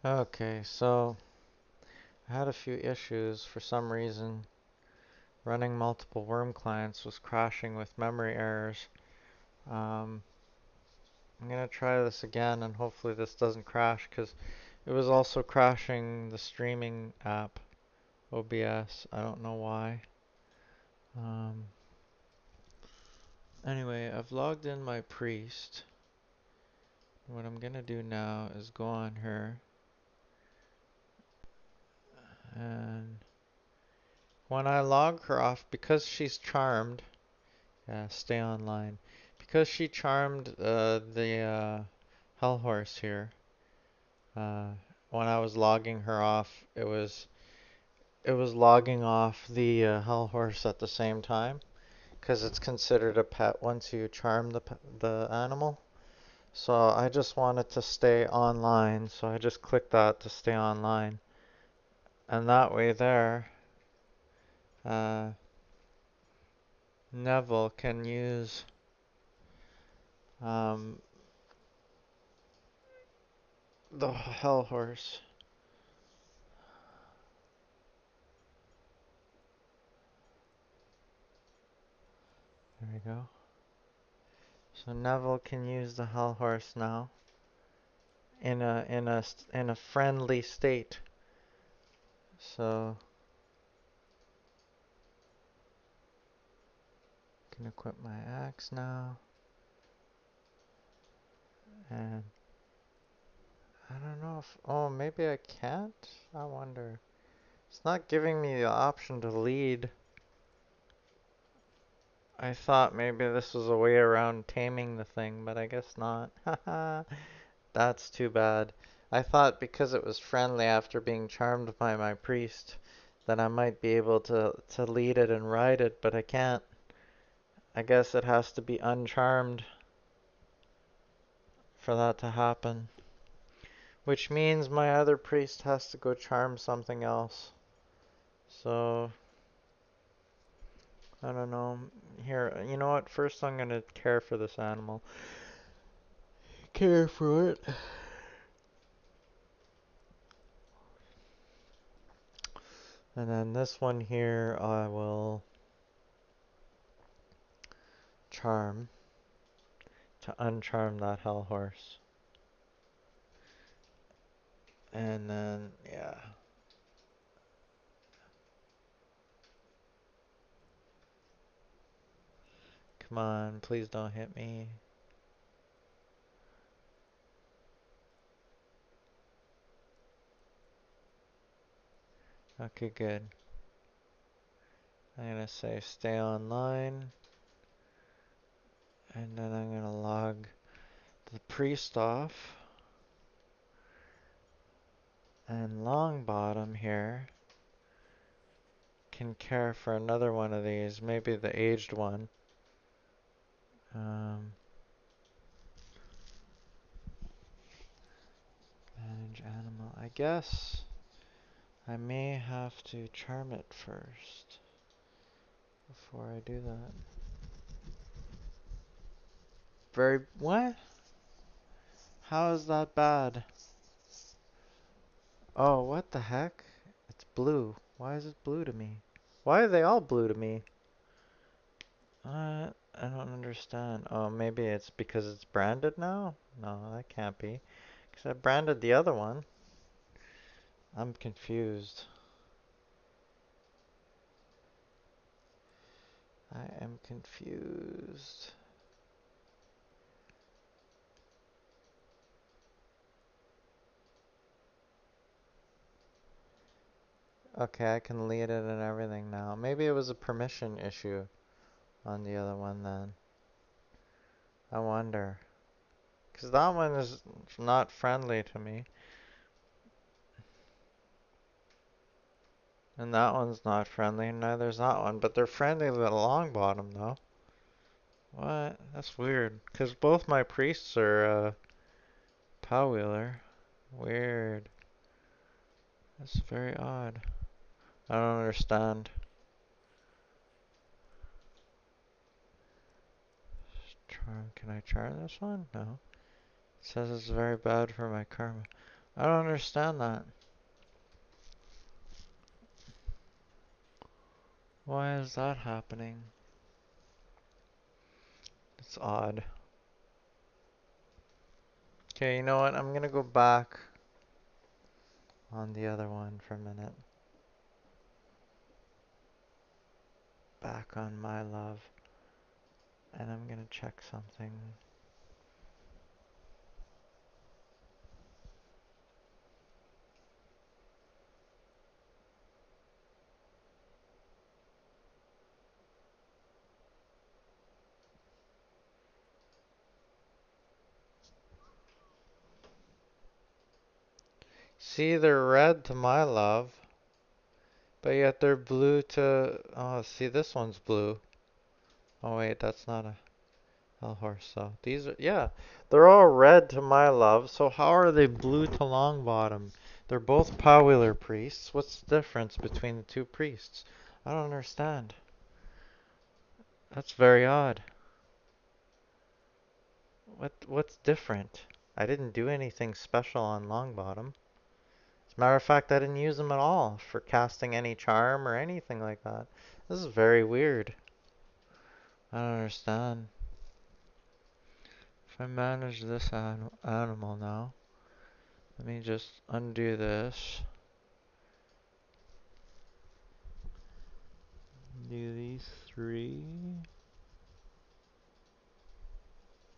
Okay, so I had a few issues for some reason. Running multiple worm clients was crashing with memory errors. Um, I'm gonna try this again and hopefully this doesn't crash because it was also crashing the streaming app, OBS. I don't know why. Um, anyway, I've logged in my priest. What I'm gonna do now is go on her and when I log her off, because she's charmed, yeah, stay online. Because she charmed the Hell Horse here, uh, when I was logging her off, it was logging off the Hell Horse at the same time, because it's considered a pet once you charm the animal. So I just wanted to stay online, so I just clicked that to stay online, and that way there, uh, Neville can use um, the Hell Horse. There we go. So Neville can use the Hell Horse now in a friendly state. So I can equip my axe now, and I don't know if maybe I can't. I wonder. It's not giving me the option to lead. I thought maybe this was a way around taming the thing, but I guess not. Haha, that's too bad. I thought because it was friendly after being charmed by my priest that I might be able to lead it and ride it, but I can't. I guess it has to be uncharmed for that to happen. Which means my other priest has to go charm something else. So, I don't know. Here, you know what? First I'm gonna care for this animal. Care for it. And then this one here I will charm to uncharm that hell horse. And then, yeah. Come on, please don't hit me. Okay, good. I'm gonna say stay online. And then I'm gonna log the priest off. And Longbottom here can care for another one of these, maybe the aged one. Um, manage animal. I guess I may have to charm it first before I do that. What? How is that bad? Oh, what the heck? It's blue. Why is it blue to me? Why are they all blue to me? I don't understand. Oh, maybe it's because it's branded now? No, that can't be. Because I branded the other one. I'm confused. I am confused. Okay, I can lead it and everything now. Maybe it was a permission issue on the other one then. I wonder. Because that one is not friendly to me. And that one's not friendly, and neither is that one. But they're friendly to the Longbottom, though. What? That's weird. Because both my priests are Pow Wheeler. Weird. That's very odd. I don't understand. Charm. Can I charm this one? No. It says it's very bad for my karma. I don't understand that. Why is that happening? It's odd. Okay, you know what? I'm gonna go back on the other one for a minute. Back on my love. And I'm gonna check something. See, they're red to my love, but yet they're blue to... Oh, see, this one's blue. Oh wait, that's not a Hellhorse, so these are... Yeah, they're all red to my love, so how are they blue to Longbottom? They're both Powwheeler priests. What's the difference between the two priests? I don't understand. That's very odd. What's different? I didn't do anything special on Longbottom. As a matter of fact, I didn't use them at all for casting any charm or anything like that. This is very weird. I don't understand. If I manage this animal now, let me just undo this. Do these three.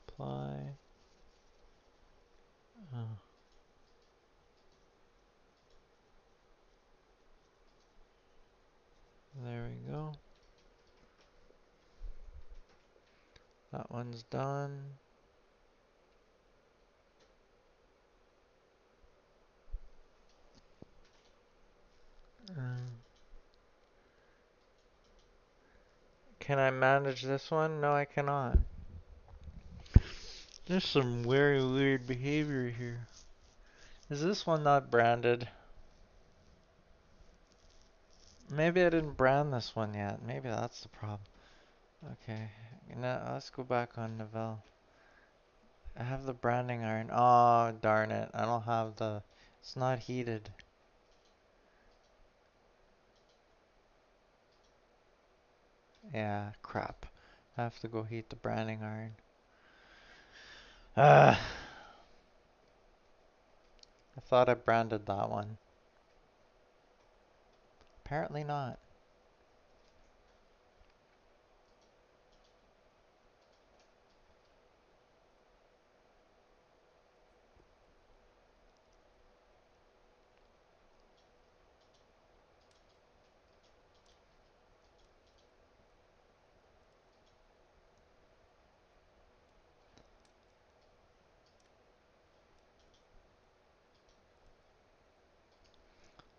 Apply. Oh, there we go. That one's done. Um, can I manage this one? No, I cannot. There's some very weird behavior here. Is this one not branded? Maybe I didn't brand this one yet. Maybe that's the problem. Okay, now let's go back on Novell. I have the branding iron. Oh, darn it. I don't have the... It's not heated. Yeah, crap. I have to go heat the branding iron. I thought I branded that one. Apparently not.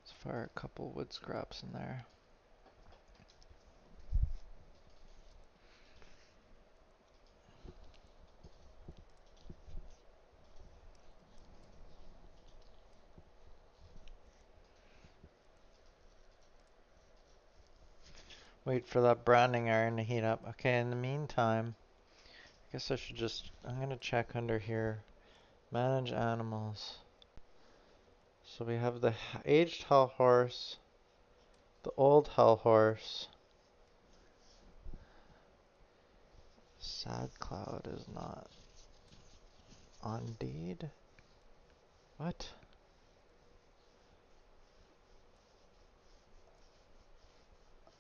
Let's fire a couple wood scraps in there. Wait for that branding iron to heat up. Okay, in the meantime, I guess I should just... I'm gonna check under here. Manage animals. So we have the aged Hellhorse, the old Hellhorse. Sad Cloud is not on deed. What?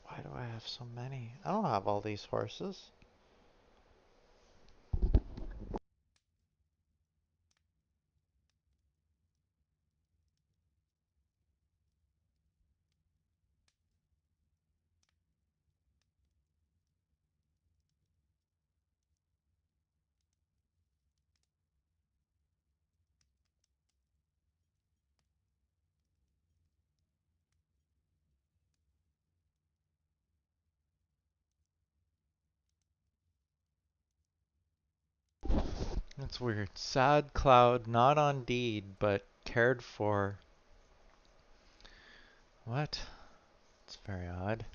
Why do I have so many? I don't have all these horses. That's weird. Sad Cloud, not on deed, but cared for. What? It's very odd.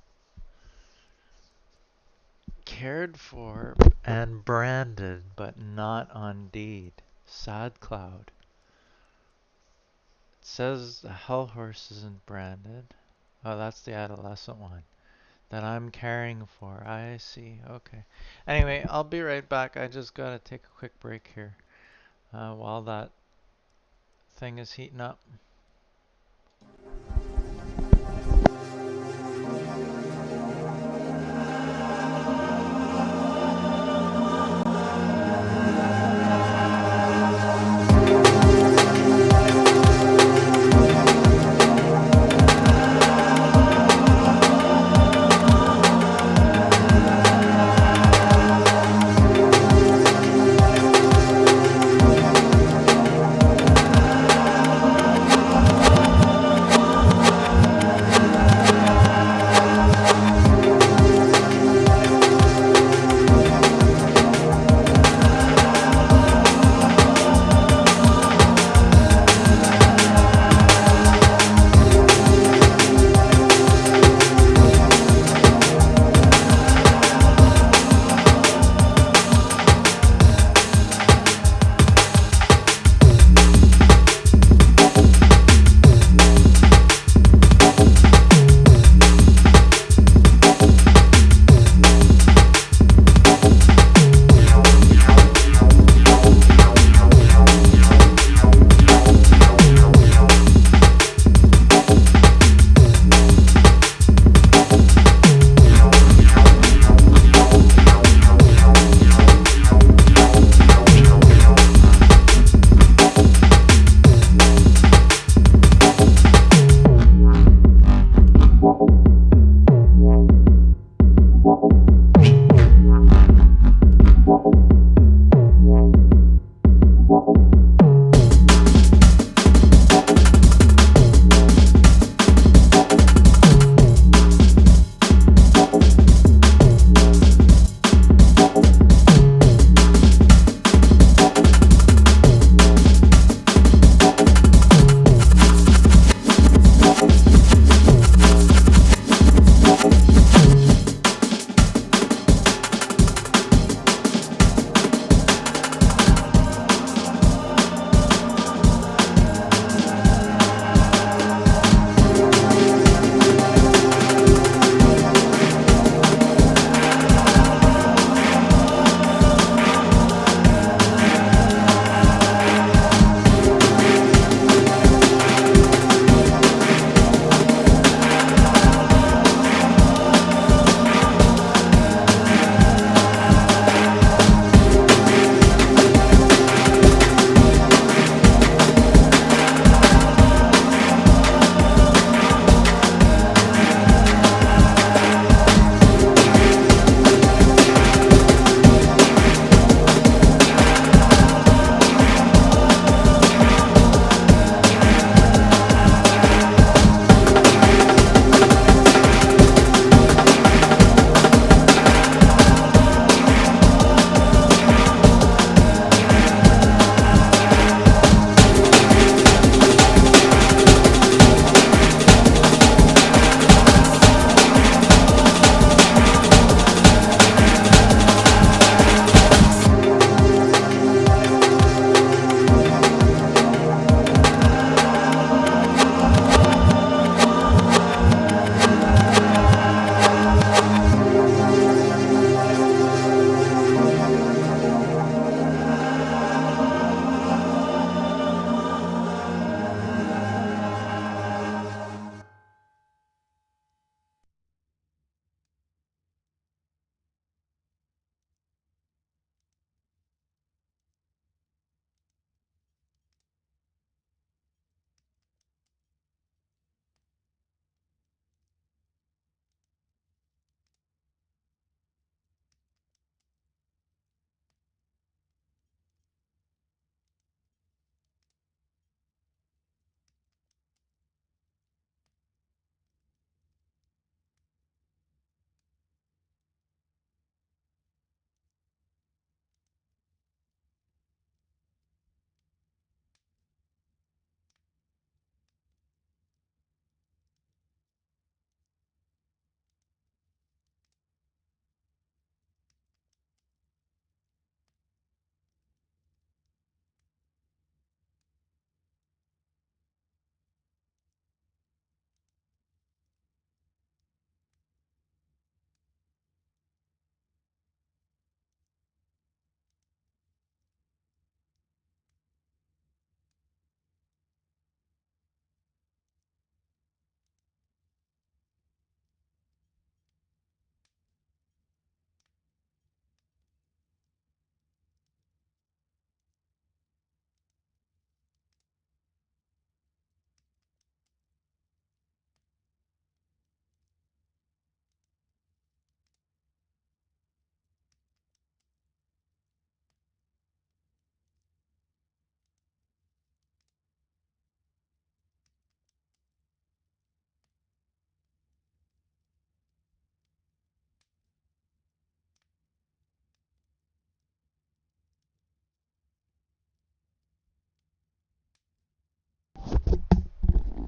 Cared for and branded, but not on deed. Sad Cloud. says the Hell Horse isn't branded. Oh, that's the adolescent one that I'm caring for. I see. Okay. Anyway, I'll be right back. I just gotta take a quick break here while that thing is heating up.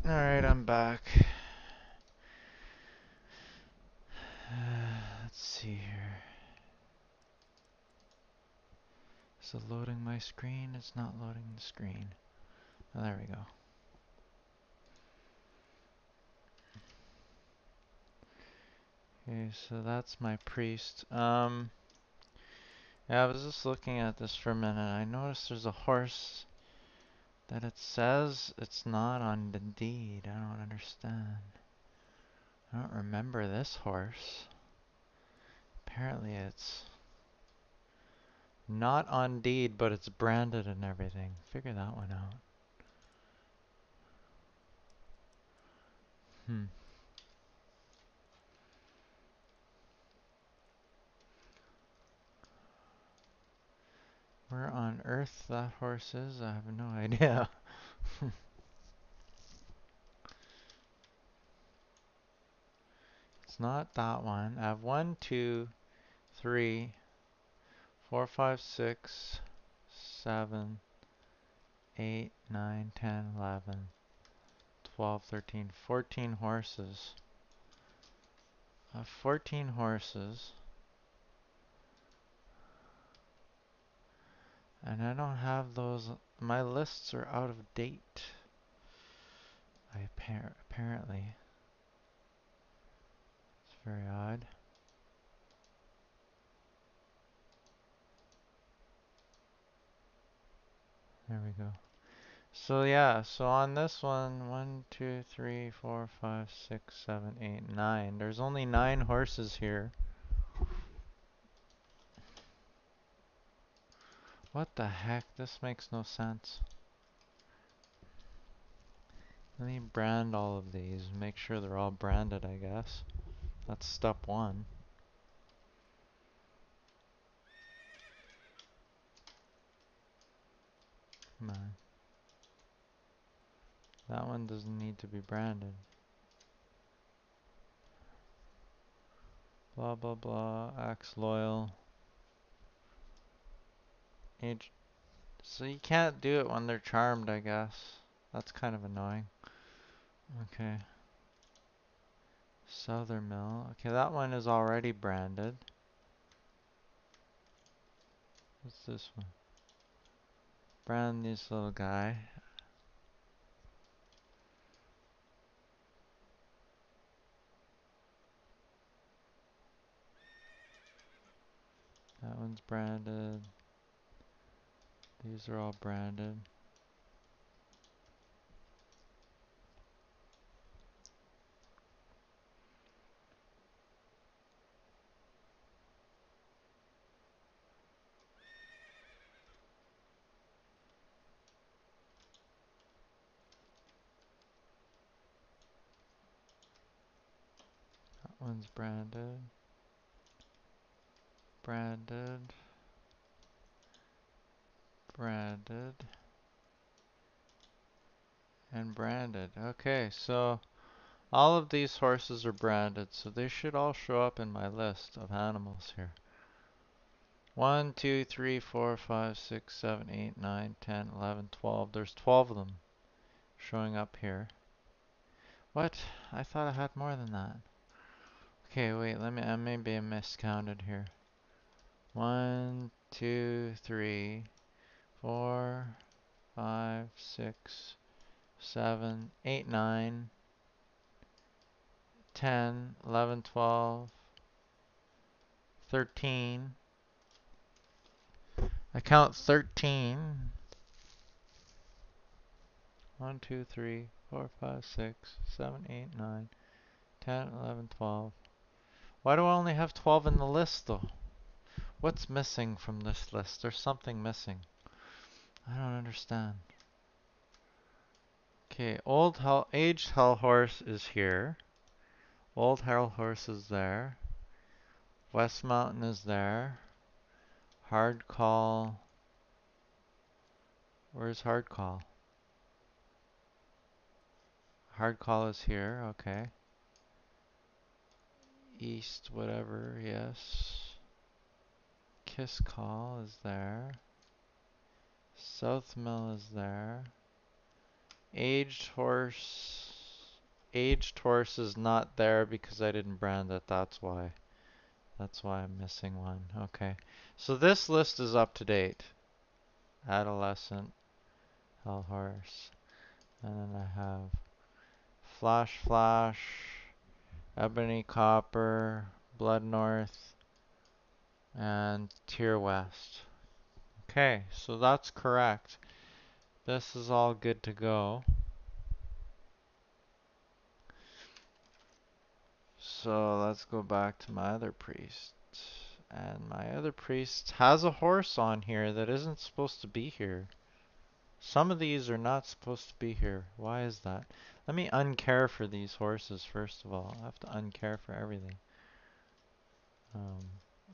Alright, I'm back. Let's see here. Is it loading my screen? It's not loading the screen. Oh, there we go. Okay, so that's my priest. Yeah, I was just looking at this for a minute. I noticed there's a horse that it says it's not on the deed. I don't understand. I don't remember this horse. Apparently it's not on deed, but it's branded and everything. Figure that one out. Hmm. Where on earth that horse is, I have no idea. It's not that one. I have 1, 2, 3, 4, 5, 6, 7, 8, 9, 10, 11, 12, 13, 14 horses. I have 14 horses. And I don't have those. My lists are out of date. Apparently. It's very odd. There we go. So yeah, so on this one, 1, 2, 3, 4, 5, 6, 7, 8, 9. There's only 9 horses here. What the heck? This makes no sense. Let me brand all of these. Make sure they're all branded, I guess. That's step 1. Come on. That one doesn't need to be branded. Blah blah blah. Axe loyal. Age. So you can't do it when they're charmed, I guess. That's kind of annoying. Okay. Southern Mill. Okay, that one is already branded. What's this one? Brand this little guy. That one's branded. These are all branded. That one's branded. Branded. Branded. And branded. Okay, so all of these horses are branded, so they should all show up in my list of animals here. 1, 2, 3, 4, 5, 6, 7, 8, 9, 10, 11, 12. There's 12 of them showing up here. What? I thought I had more than that. Okay, wait, I maybe I miscounted here. 1, 2, 3, 4, 5, 6, 7, 8, 9, 10, 11, 12, 13. I count 13. 1, 2, 3, 4, 5, 6, 7, 8, 9, 10, 11, 12. Why do I only have 12 in the list though? What's missing from this list? There's something missing. I don't understand. Okay, aged hell horse is here. Old hell horse is there. West Mountain is there. Hard call. Where's hard call? Hard call is here, okay. East, whatever, yes. Kiss call is there. South Mill is there. Aged horse. aged horse is not there because I didn't brand it. That's why. That's why I'm missing one. Okay. So this list is up to date. Adolescent, hell horse. And then I have Flash Flash, Ebony Copper, Blood North, and Tier West. Okay, so that's correct. This is all good to go. So let's go back to my other priest. And my other priest has a horse on here that isn't supposed to be here. Some of these are not supposed to be here. Why is that? Let me uncare for these horses first of all. I have to uncare for everything.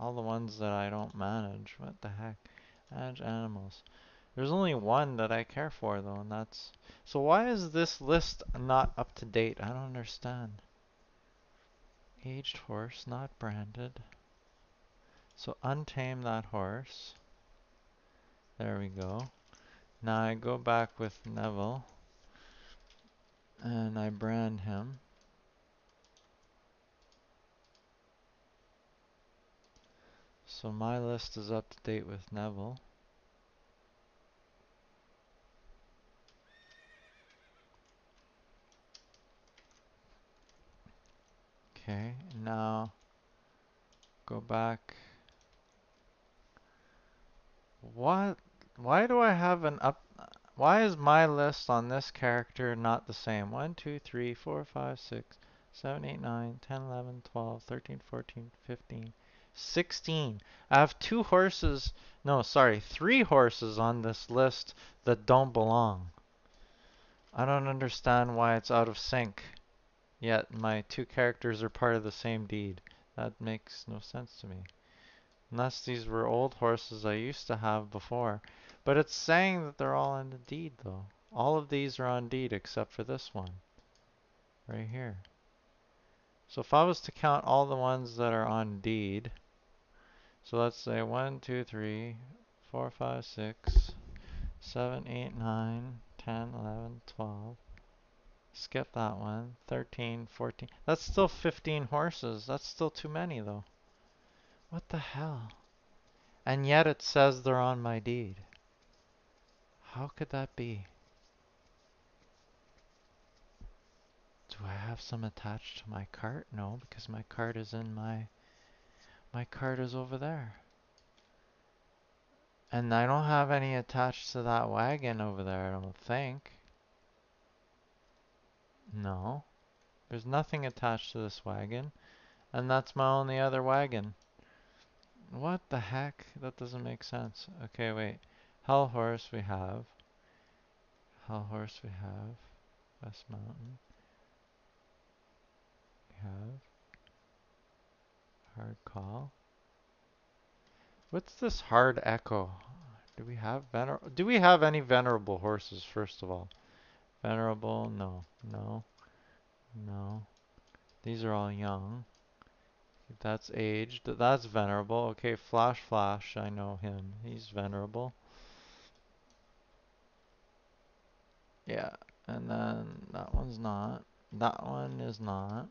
All the ones that I don't manage. What the heck? Manage animals. There's only one that I care for though, and that's... So why is this list not up to date? I don't understand. Aged horse, not branded. So untame that horse. There we go. Now I go back with Neville and I brand him. So my list is up to date with Neville. Okay, now go back. What? Why do I have an up? Why is my list on this character not the same? 1, 2, 3, 4, 5, 6, 7, 8, 9, 10, 11, 12, 13, 14, 15, 16. I have two horses, no, sorry, three horses on this list that don't belong. I don't understand why it's out of sync, yet my two characters are part of the same deed. That makes no sense to me. Unless these were old horses I used to have before. But it's saying that they're all on the deed though. All of these are on deed except for this one. Right here. So if I was to count all the ones that are on deed. So let's say 1, 2, 3, 4, 5, 6, 7, 8, 9, 10, 11, 12. Skip that one. 13, 14. That's still 15 horses. That's still too many though. What the hell? And yet it says they're on my deed. How could that be? Do I have some attached to my cart? No, because my cart is in my cart is over there. And I don't have any attached to that wagon over there, I don't think. No. There's nothing attached to this wagon. And that's my only other wagon. What the heck? That doesn't make sense. Okay, wait. Hell Horse we have. Hell Horse we have. West Mountain. We have. Hard Call. What's this Hard Echo? Do we have any venerable horses, first of all? Venerable, no, no, no. These are all young. That's aged. That's venerable. Okay, Flash Flash, I know him. He's venerable. Yeah, and then that one's not. That one is not.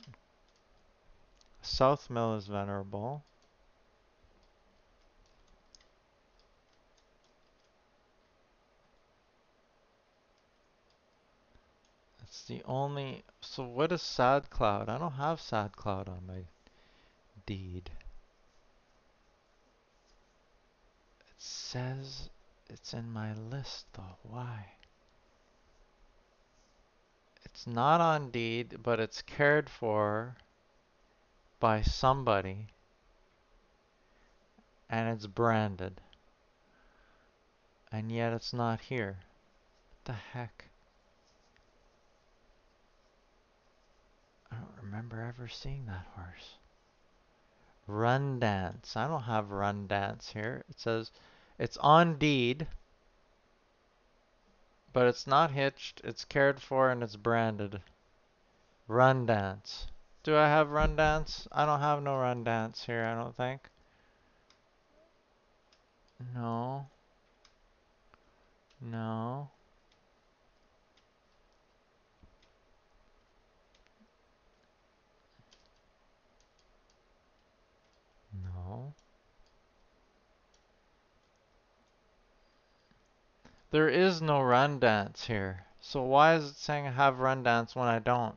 South Mill is venerable. It's the only... So what is Sad Cloud? I don't have Sad Cloud on my deed. It says it's in my list though. Why? It's not on deed, but it's cared for by somebody and it's branded. And yet it's not here. What the heck? I don't remember ever seeing that horse. Run Dance. I don't have Run Dance here. It says it's on deed, but it's not hitched, it's cared for, and it's branded. Run Dance. Do I have Run Dance? I don't have no Run Dance here, I don't think. No. No. There is no run dance here. So why is it saying I have run dance when I don't?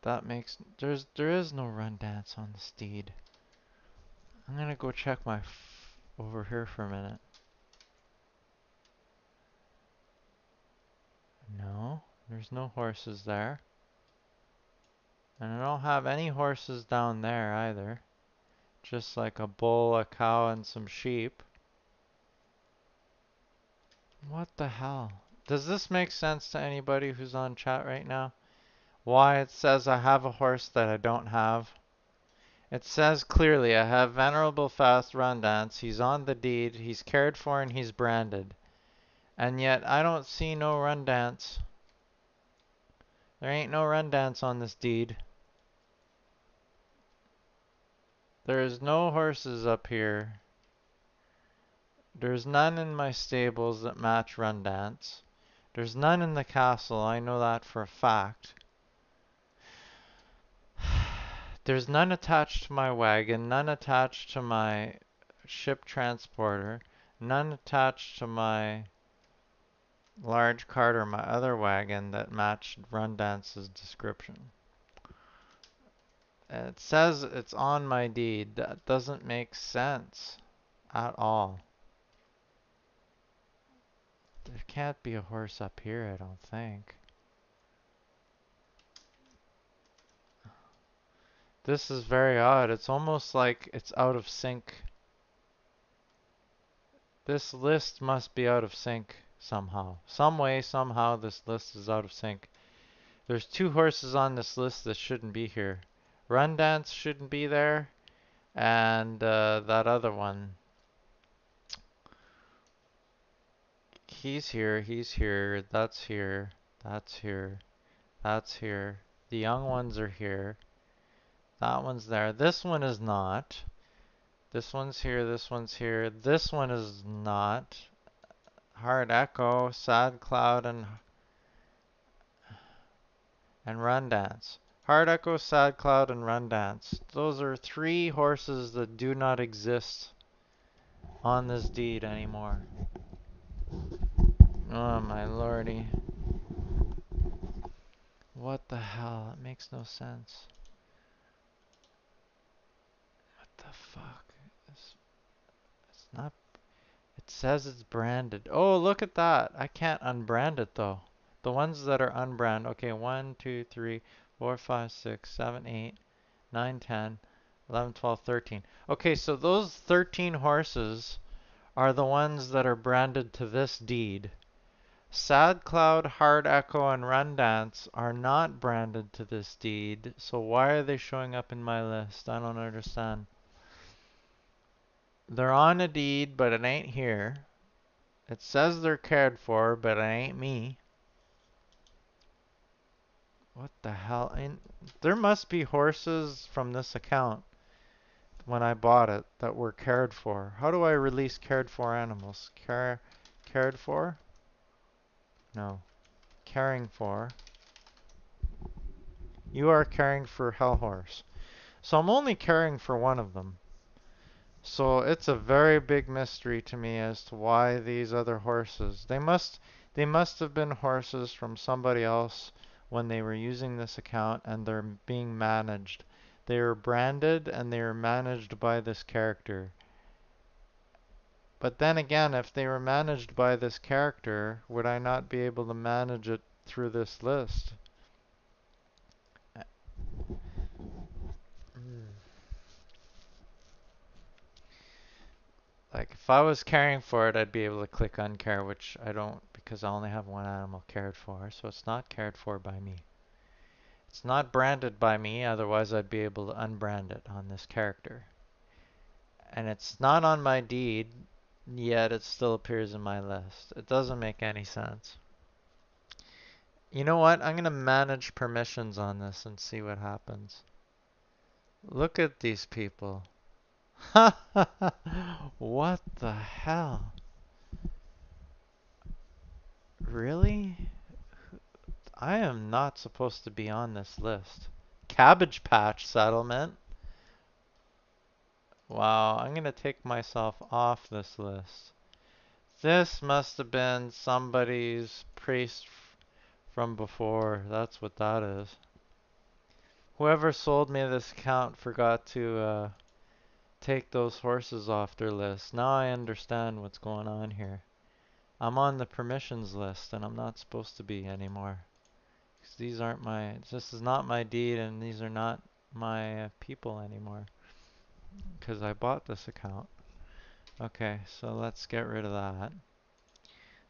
That makes there is no run dance on this deed. I'm gonna go check my over here for a minute. No, there's no horses there. And I don't have any horses down there either. Just like a bull, a cow, and some sheep. What the hell? Does this make sense to anybody who's on chat right now? Why it says I have a horse that I don't have? It says clearly I have Venerable Fast Run Dance. He's on the deed, he's cared for, and he's branded. And yet I don't see no run dance. There ain't no run dance on this deed. There's no horses up here. There's none in my stables that match run dance. There's none in the castle, I know that for a fact. There's none attached to my wagon, none attached to my ship transporter, none attached to my large cart or my other wagon that matched Run Dance's description. It says it's on my deed. That doesn't make sense at all. There can't be a horse up here, I don't think. This is very odd. It's almost like it's out of sync. This list must be out of sync somehow. Some way, somehow, this list is out of sync. There's two horses on this list that shouldn't be here. Run Dance shouldn't be there, and that other one. He's here, that's here, that's here, that's here. The young ones are here. That one's there. This one is not. This one's here, this one's here. This one is not. Hard Echo, Sad Cloud, and Run Dance. Hard Echo, Sad Cloud, and Run Dance. Those are three horses that do not exist on this deed anymore. Oh my lordy. What the hell? It makes no sense. What the fuck? It's not. It says it's branded. Oh, look at that. I can't unbrand it though. The ones that are unbranded. Okay, 1, 2, 3, 4, 5, 6, 7, 8, 9, 10, 11, 12, 13. Okay, so those 13 horses are the ones that are branded to this deed. Sad Cloud, Hard Echo, and Run Dance are not branded to this deed, so why are they showing up in my list? I don't understand. They're on a deed, but it ain't here. It says they're cared for, but it ain't me. What the hell? There must be horses from this account when I bought it that were cared for. How do I release cared for animals? Cared for? No. Caring for. You are caring for Hellhorse. So I'm only caring for one of them. So it's a very big mystery to me as to why these other horses. They must have been horses from somebody else when they were using this account and they're being managed. They are branded and they are managed by this character. But then again, if they were managed by this character, would I not be able to manage it through this list? Like if I was caring for it, I'd be able to click uncare, which I don't because I only have one animal cared for, so it's not cared for by me. It's not branded by me, otherwise I'd be able to unbrand it on this character. And it's not on my deed, yet it still appears in my list. It doesn't make any sense. You know what? I'm going to manage permissions on this and see what happens. Look at these people. What the hell? Really? I am not supposed to be on this list. Cabbage Patch Settlement? Wow, I'm gonna take myself off this list. This must have been somebody's priest from before. That's what that is. Whoever sold me this account forgot to take those horses off their list. Now I understand what's going on here. I'm on the permissions list and I'm not supposed to be anymore. 'Cause these aren't my, this is not my deed and these are not my people anymore. Because I bought this account. Okay, so let's get rid of that.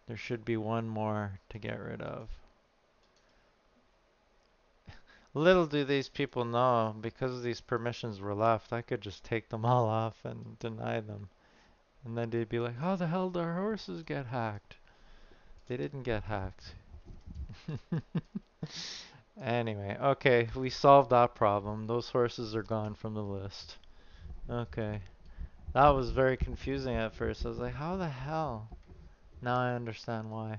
There should be one more to get rid of. Little do these people know, because these permissions were left, I could just take them all off and deny them. And then they'd be like, how the hell did our horses get hacked? They didn't get hacked. Anyway, okay, we solved that problem. Those horses are gone from the list. Okay. That was very confusing at first. I was like, how the hell? Now I understand why.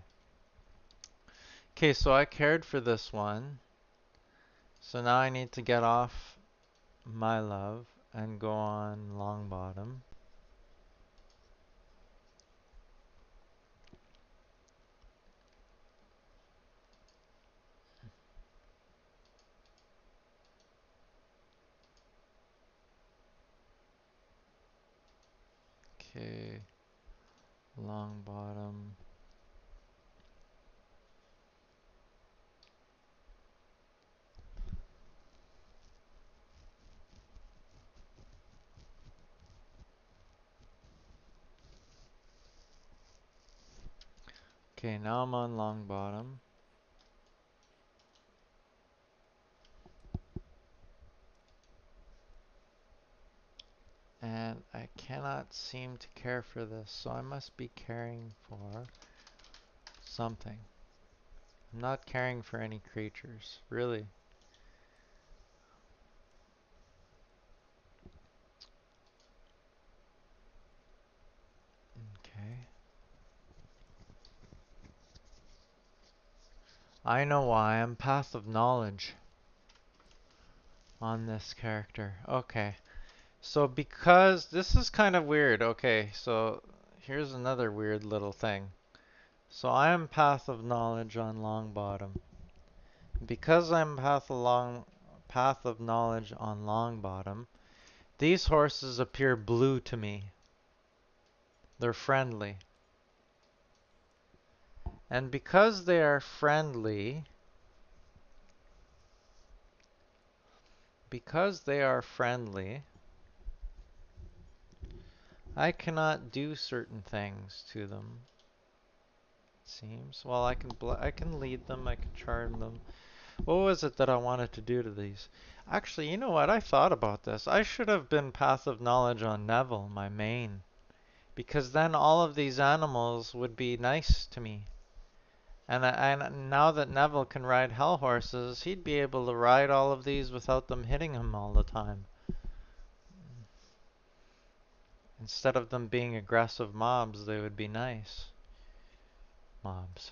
Okay, so I cared for this one. So now I need to get off my love and go on Longbottom. Okay, Longbottom. Okay, now I'm on Longbottom. And I cannot seem to care for this, so I must be caring for something. I'm not caring for any creatures, really. Okay. I know why. I'm Path of Knowledge on this character. Okay. So because this is kind of weird. Okay, so here's another weird little thing. So I am Path of Knowledge on Longbottom. Because I'm Path of Knowledge on Longbottom, these horses appear blue to me. They're friendly. And because they are friendly, I cannot do certain things to them. It seems. Well, I can lead them, I can charm them. What was it that I wanted to do to these? Actually, you know what? I thought about this. I should have been Path of Knowledge on Neville, my main. Because then all of these animals would be nice to me. And now that Neville can ride hell horses, he'd be able to ride all of these without them hitting him all the time. Instead of them being aggressive mobs, they would be nice mobs.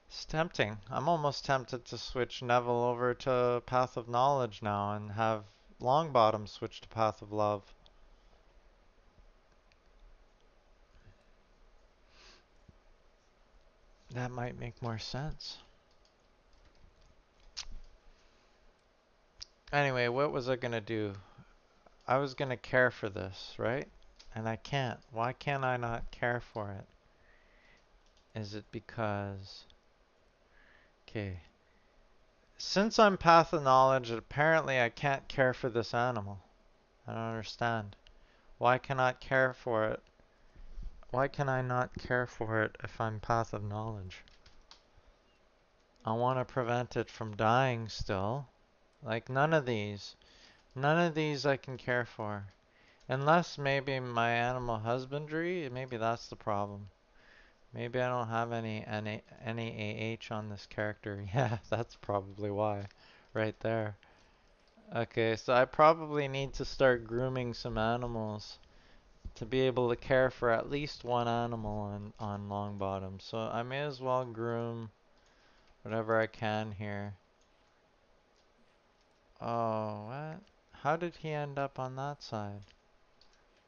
It's tempting. I'm almost tempted to switch Neville over to Path of Knowledge now and have Longbottom switch to Path of Love. That might make more sense. Anyway, what was I gonna do? I was gonna care for this, right? And I can't. Why can't I not care for it? Is it because... Okay. Since I'm Path of Knowledge, apparently I can't care for this animal. I don't understand. Why can I care for it? Why can I not care for it if I'm Path of Knowledge? I want to prevent it from dying still. Like none of these. None of these I can care for. Unless maybe my animal husbandry, maybe that's the problem. Maybe I don't have any AH on this character. Yeah, that's probably why. Right there. Okay, so I probably need to start grooming some animals to be able to care for at least one animal on Longbottom. So I may as well groom whatever I can here. Oh, what? How did he end up on that side?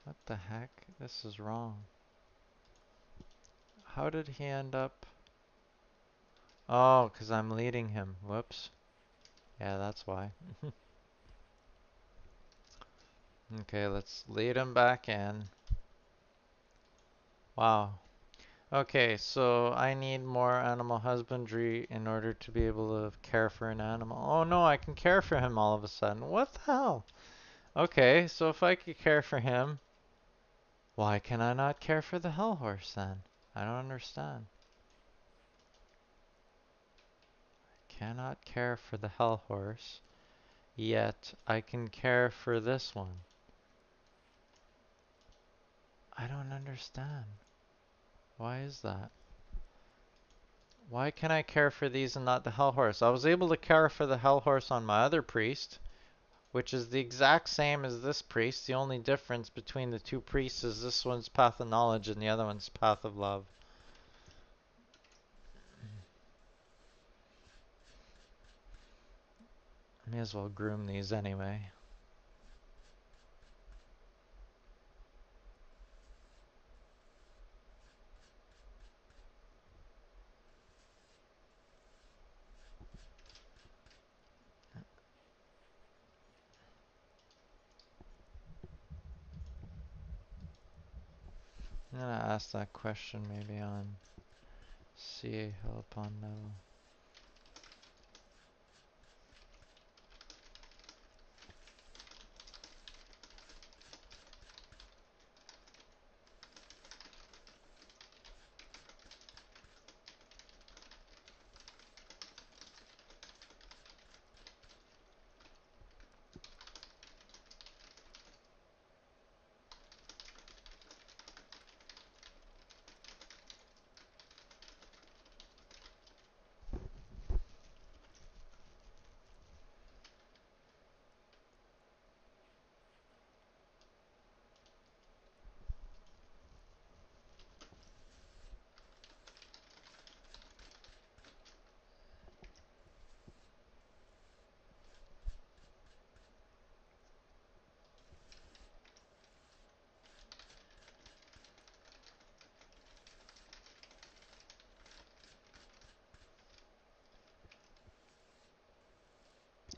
What the heck? This is wrong. How did he end up? Oh, 'cause I'm leading him. Whoops. Yeah, that's why. Okay, let's lead him back in. Wow. Okay, so I need more animal husbandry in order to be able to care for an animal. Oh no, I can care for him all of a sudden. What the hell? Okay, so if I could care for him, why can I not care for the hell horse then? I don't understand. Cannot care for the hell horse, yet I can care for this one. I don't understand. Why is that? Why can I care for these and not the hell horse? I was able to care for the hell horse on my other priest, which is the exact same as this priest. The only difference between the two priests is this one's path of knowledge and the other one's path of love. May as well groom these anyway. I'm gonna ask that question maybe on CA help on level.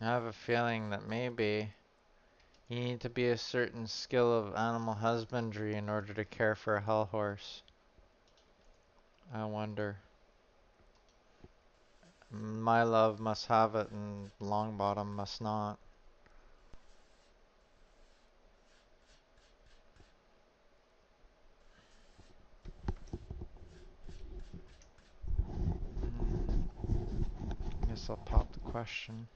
I have a feeling that maybe you need to be a certain skill of animal husbandry in order to care for a hell horse. I wonder. My love must have it and Longbottom must not. Guess I'll pop the question.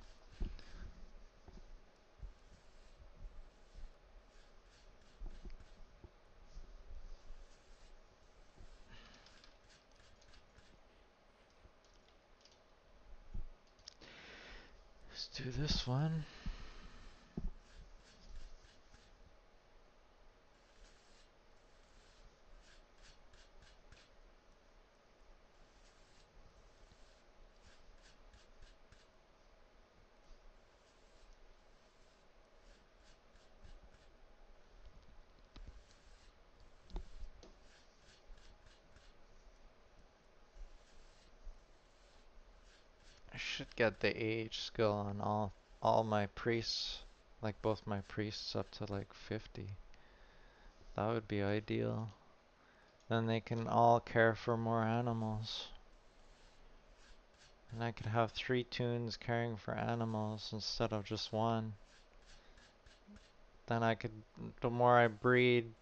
Let's do this one. I should get the age skill on all my priests, like both my priests up to like 50. That would be ideal. Then they can all care for more animals. And I could have 3 toons caring for animals instead of just one. Then I could, the more I breed,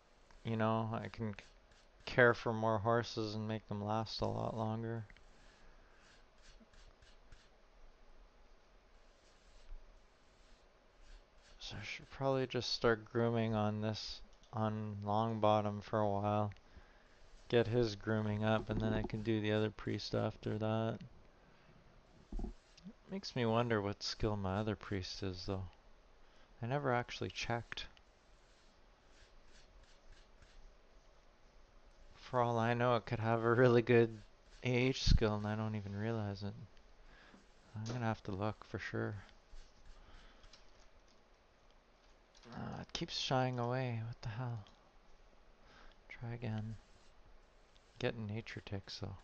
you know, I can care for more horses and make them last a lot longer. So I should probably just start grooming on this, on Longbottom for a while. Get his grooming up and then I can do the other priest after that. Makes me wonder what skill my other priest is though. I never actually checked. For all I know, it could have a really good AH skill and I don't even realize it. I'm gonna have to look for sure. It keeps shying away. What the hell? Try again. Getting nature ticks though.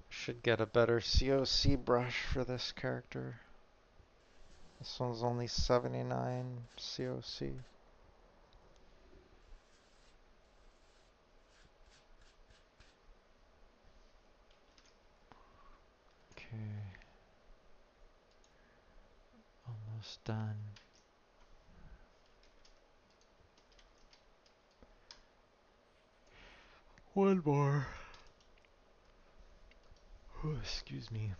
Should get a better COC brush for this character. This one's only 79 COC. Okay. Almost done. One more. Oh, excuse me.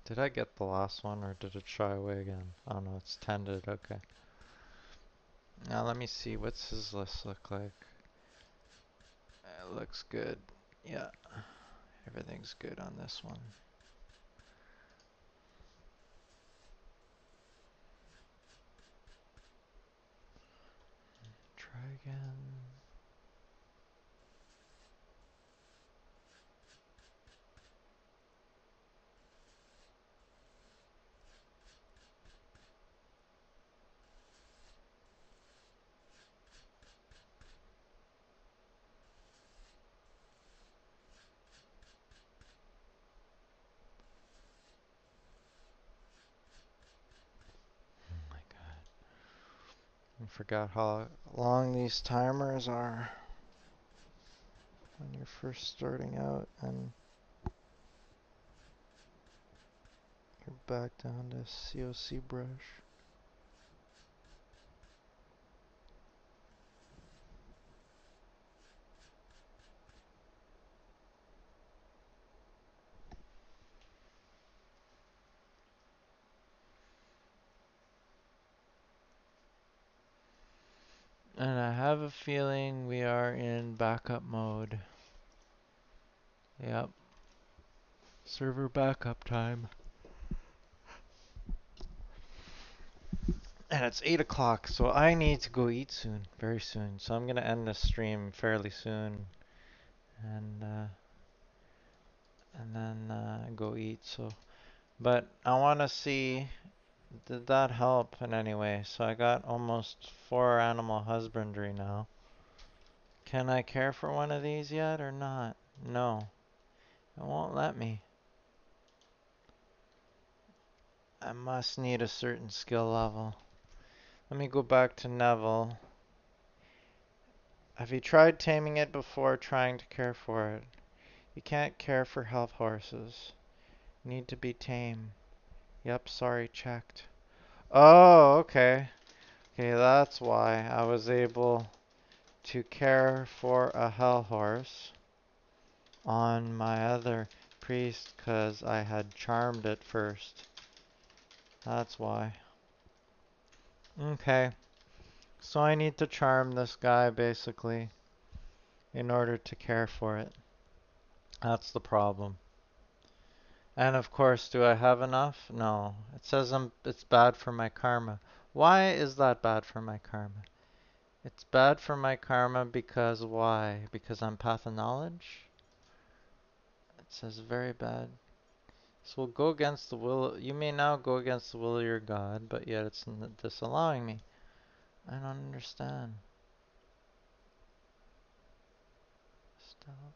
Did I get the last one or did it shy away again? Oh no, it's tended. Okay. Now let me see. What's his list look like? It looks good. Yeah. Everything's good on this one. Try again. Oh my god. I forgot how long these timers are when you're first starting out and you're back down to COC brush. And I have a feeling we are in backup mode. Yep. Server backup time. And it's 8 o'clock, so I need to go eat soon, very soon. So I'm gonna end this stream fairly soon, and then go eat. So, but I want to see, did that help in any way? So I got almost 4 animal husbandry now. Can I care for one of these yet or not? No, it won't let me. I must need a certain skill level. Let me go back to Neville. Have you tried taming it before trying to care for it? You can't care for health horses. Need to be tame. Yep, sorry, checked. Oh, okay. Okay, that's why I was able to care for a hell horse on my other priest because I had charmed it first. That's why. Okay, so I need to charm this guy basically in order to care for it. That's the problem. And of course, do I have enough? No. It says it's bad for my karma. Why is that bad for my karma? It's bad for my karma because why? Because I'm path of knowledge? It says very bad. So we'll go against the will. You may now go against the will of your God, but yet it's disallowing me. I don't understand. Stop.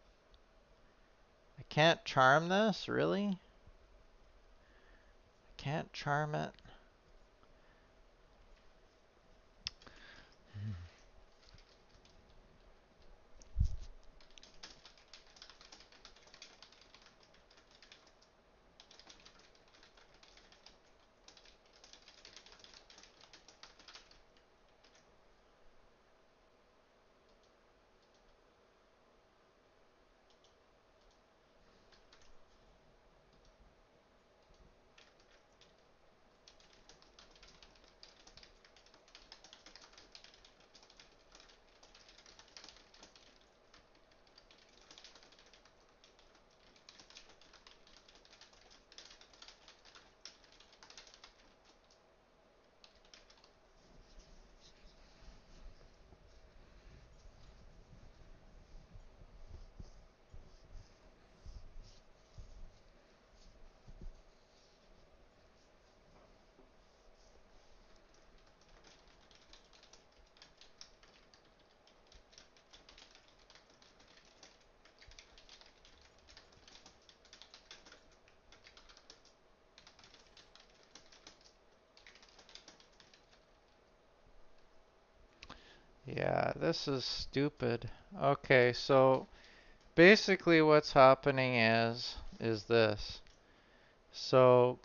I can't charm this? Really? I can't charm it? Yeah, this is stupid. Okay, so basically what's happening is this. So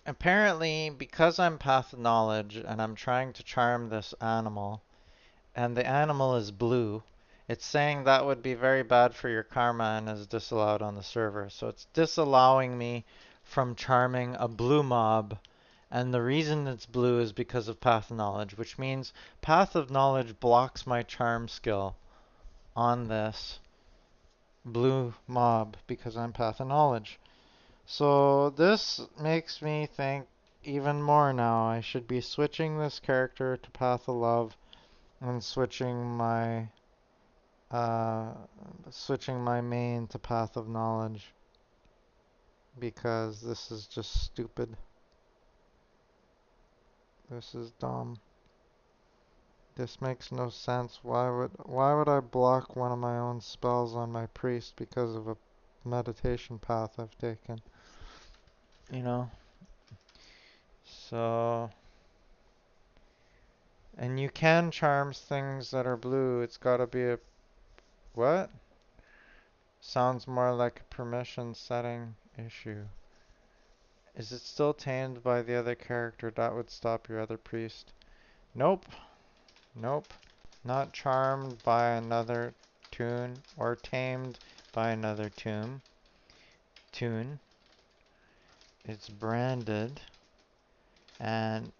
apparently because I'm path of knowledge and I'm trying to charm this animal and the animal is blue, it's saying that would be very bad for your karma and is disallowed on the server. So it's disallowing me from charming a blue mob. And the reason it's blue is because of Path of Knowledge, which means Path of Knowledge blocks my charm skill on this blue mob because I'm Path of Knowledge. So this makes me think even more now. I should be switching this character to Path of Love and uh, switching my main to Path of Knowledge because this is just stupid. This is dumb. This makes no sense. Why would I block one of my own spells on my priest because of a meditation path I've taken? You know? So, and you can charm things that are blue. It's gotta be a what? Sounds more like a permission setting issue. Is it still tamed by the other character? That would stop your other priest. Nope. Nope. Not charmed by another tune or tamed by another tune. It's branded and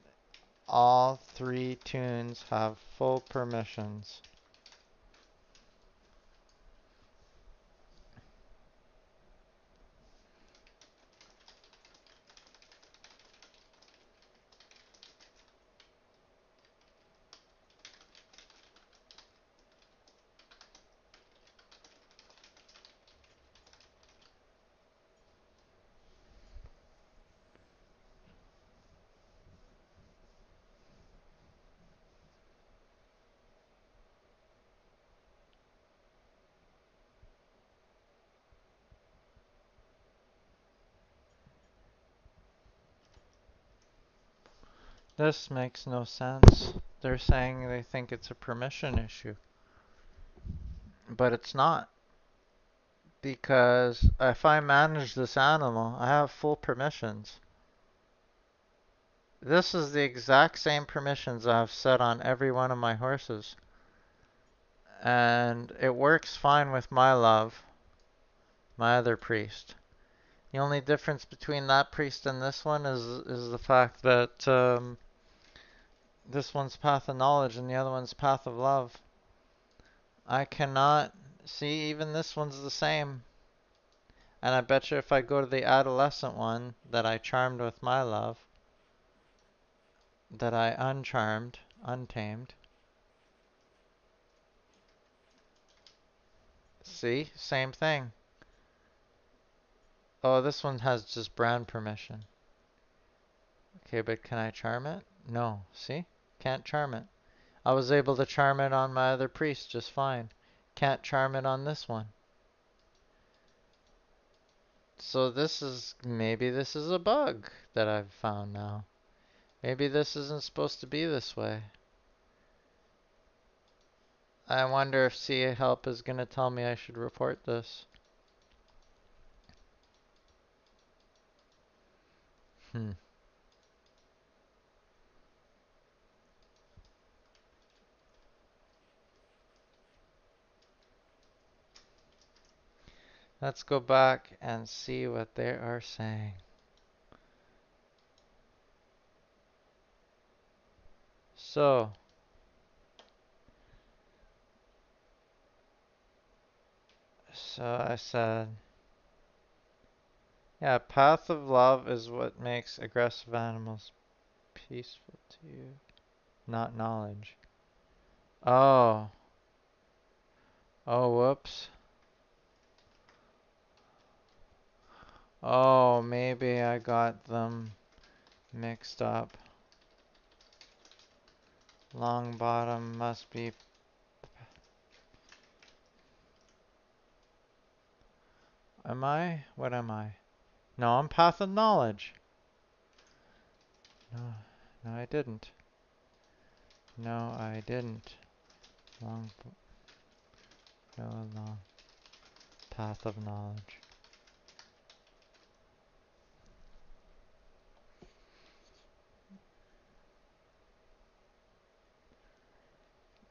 all three tunes have full permissions. This makes no sense. They're saying they think it's a permission issue, but it's not. Because if I manage this animal, I have full permissions. This is the exact same permissions I've set on every one of my horses. And it works fine with my love, my other priest. The only difference between that priest and this one is the fact that this one's path of knowledge and the other one's path of love. I cannot see even this one's the same. And I bet you if I go to the adolescent one that I charmed with my love, that I uncharmed, untamed. See? Same thing. Oh, this one has just brand permission. Okay, but can I charm it? No. See? Can't charm it. I was able to charm it on my other priest just fine. Can't charm it on this one. So maybe this is a bug that I've found now. Maybe this isn't supposed to be this way. I wonder if CA Help is going to tell me I should report this. Hmm. Let's go back and see what they are saying. So, I said, yeah, path of love is what makes aggressive animals peaceful to you, not knowledge. Oh, whoops. Oh, maybe I got them mixed up. Long bottom must be. Am I? What am I? No, I'm path of knowledge. No, no, I didn't. No, I didn't. Long, go along path of knowledge.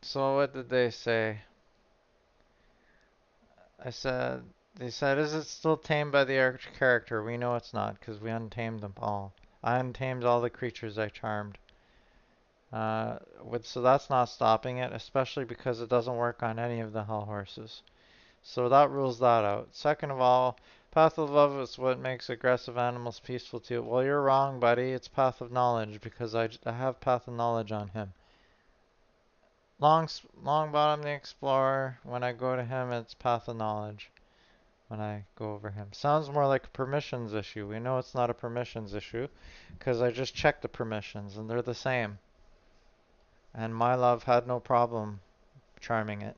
So what did they say? I said, they said, is it still tamed by the arch character? We know it's not, because we untamed them all. I untamed all the creatures I charmed. So that's not stopping it, especially because it doesn't work on any of the hell horses. So that rules that out. Second of all, Path of Love is what makes aggressive animals peaceful too. Well, you're wrong, buddy. It's Path of Knowledge because I have Path of Knowledge on him. Longbottom the Explorer, when I go to him, it's Path of Knowledge when I go over him. Sounds more like a permissions issue. We know it's not a permissions issue because I just checked the permissions and they're the same. And my love had no problem charming it.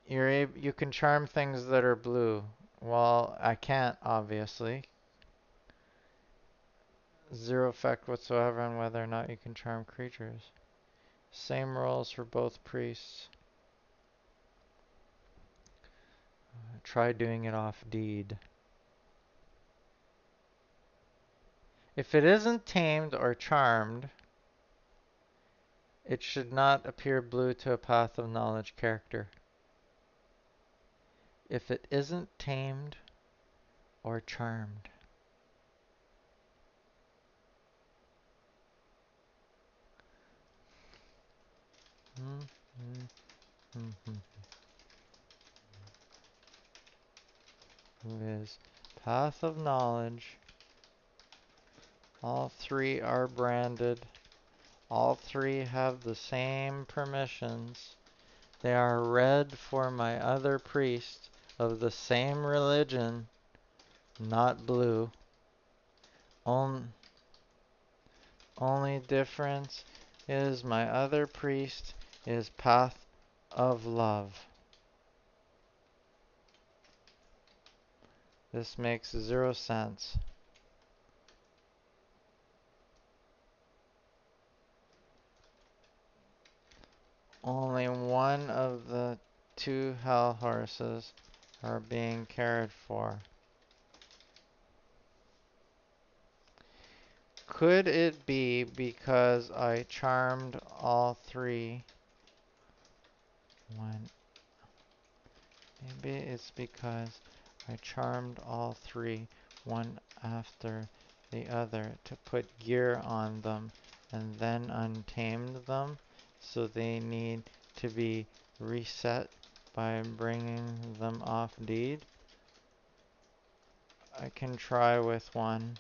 You can charm things that are blue. Well, I can't, obviously. Zero effect whatsoever on whether or not you can charm creatures. Same rules for both priests. Try doing it off deed. If it isn't tamed or charmed, it should not appear blue to a Path of Knowledge character. If it isn't tamed or charmed. Viz. Path of Knowledge. All three are branded. All three have the same permissions. They are read for my other priest of the same religion, not blue. Only difference is my other priest is Path of Love. This makes 0 sense. Only one of the 2 hell horses are being cared for. Could it be because I charmed all 3? Maybe it's because I charmed all 3, one after the other, to put gear on them and then untamed them, so they need to be reset by bringing them off deed. I can try with one.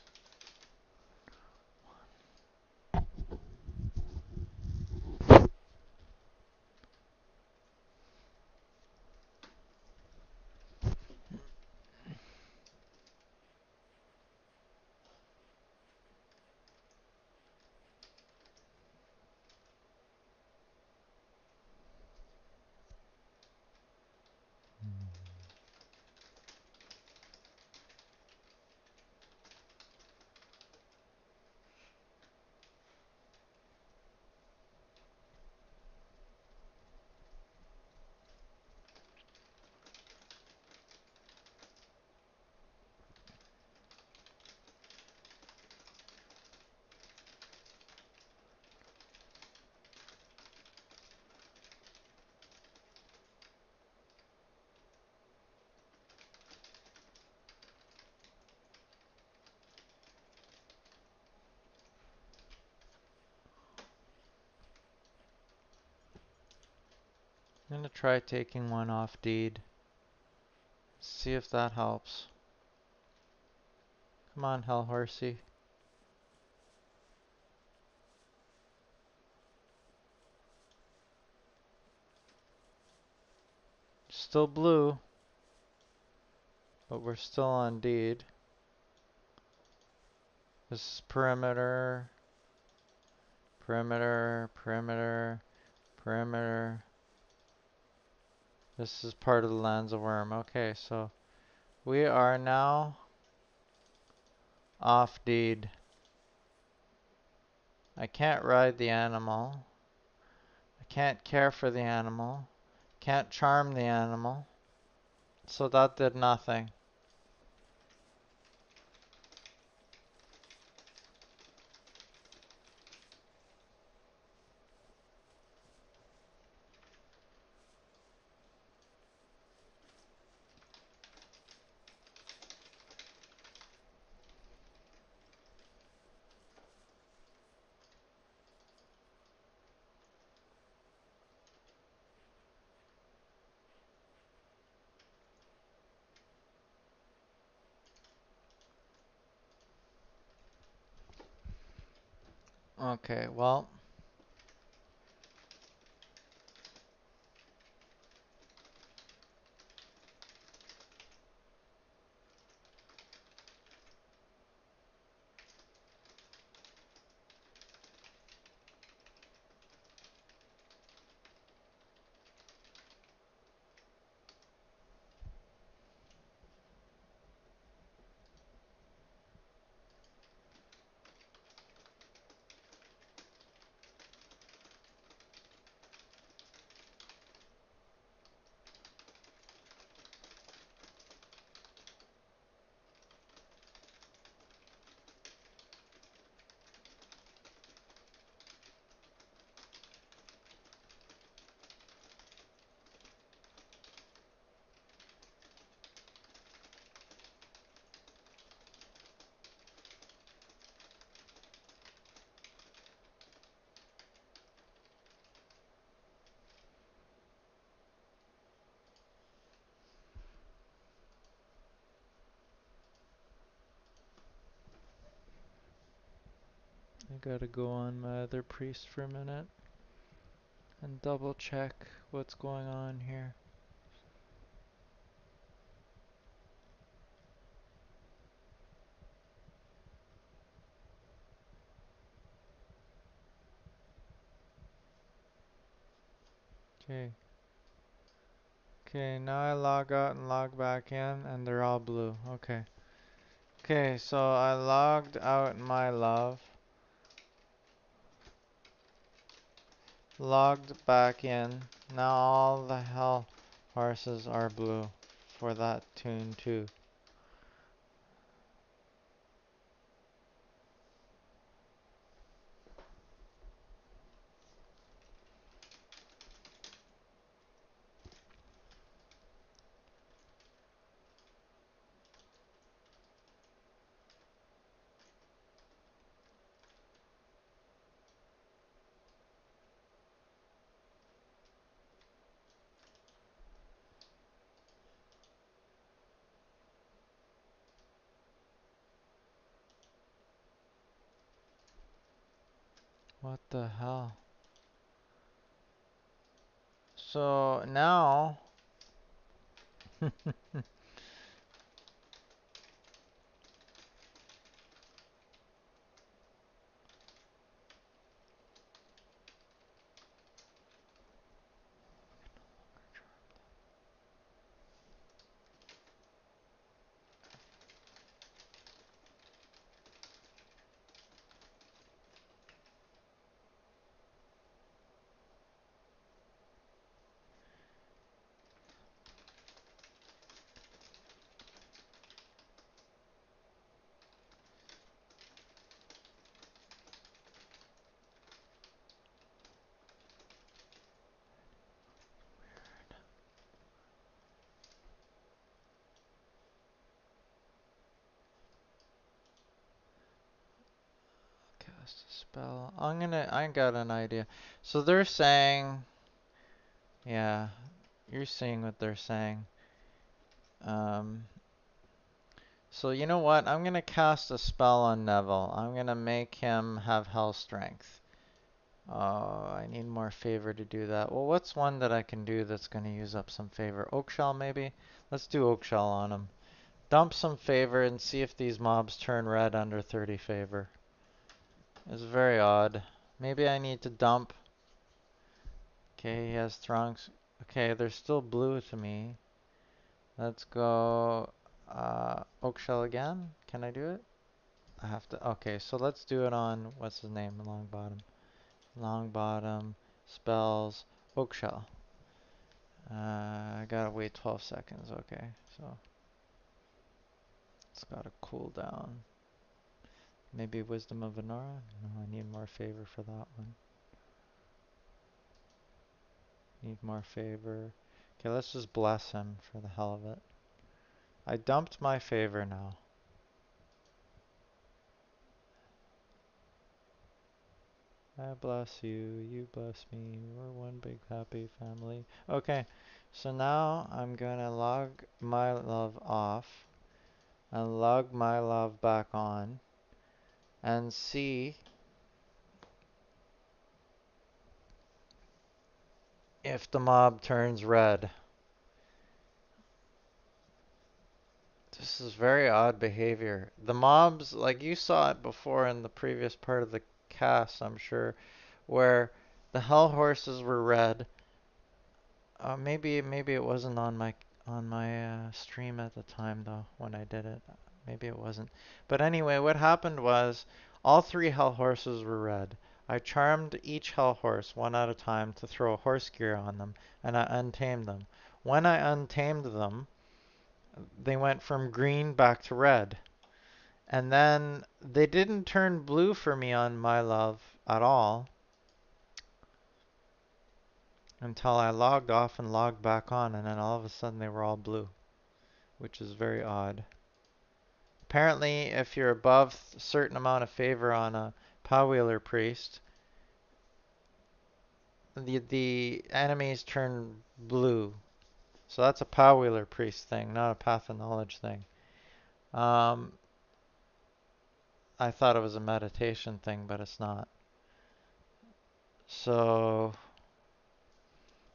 I'm gonna try taking one off deed. See if that helps. Come on, hell horsey. Still blue, but we're still on deed. This is perimeter, perimeter, perimeter, perimeter. This is part of the Lands of Worm. Okay, so we are now off deed. I can't ride the animal. I can't care for the animal. Can't charm the animal. So that did nothing. Okay, well, I gotta go on my other priest for a minute and double check what's going on here. Okay. Okay, now I log out and log back in and they're all blue. Okay. Okay, so I logged out my love. Logged back in. Now all the hell horses are blue for that tune too. What the hell? So now cast a spell. I got an idea. So they're saying, yeah, you're seeing what they're saying. Um, so you know what? I'm gonna cast a spell on Neville. I'm gonna make him have hell strength. Oh, I need more favor to do that. Well, what's one that I can do that's gonna use up some favor? Oakshell maybe? Let's do Oakshell on him. Dump some favor and see if these mobs turn red under 30 favor. It's very odd. Maybe I need to dump. Okay, he has Throngs. Okay, they're still blue to me. Let's go Oakshell again. Can I do it? I have to, okay, so let's do it on, what's his name, Long Bottom. Long Bottom spells Oakshell. I gotta wait 12 seconds, okay, so it's gotta cool down. Maybe Wisdom of Venora? No, I need more favor for that one. Need more favor. Okay, let's just bless him for the hell of it. I dumped my favor now. I bless you, you bless me, we're one big happy family. Okay, so now I'm gonna log my love off and log my love back on and see if the mob turns red. This is very odd behavior. The mobs, like you saw it before in the previous part of the cast, I'm sure, where the hell horses were red. Maybe it wasn't on my stream at the time though when I did it. Maybe it wasn't. But anyway, what happened was all three hell horses were red. I charmed each hell horse one at a time to throw a horse gear on them, and I untamed them. When I untamed them, they went from green back to red. And then they didn't turn blue for me on my love at all until I logged off and logged back on, and then all of a sudden they were all blue, which is very odd. Apparently, if you're above a certain amount of favor on a Powwheeler priest, the enemies turn blue. So that's a Powwheeler priest thing, not a Path of Knowledge thing. Um, I thought it was a meditation thing, but it's not. So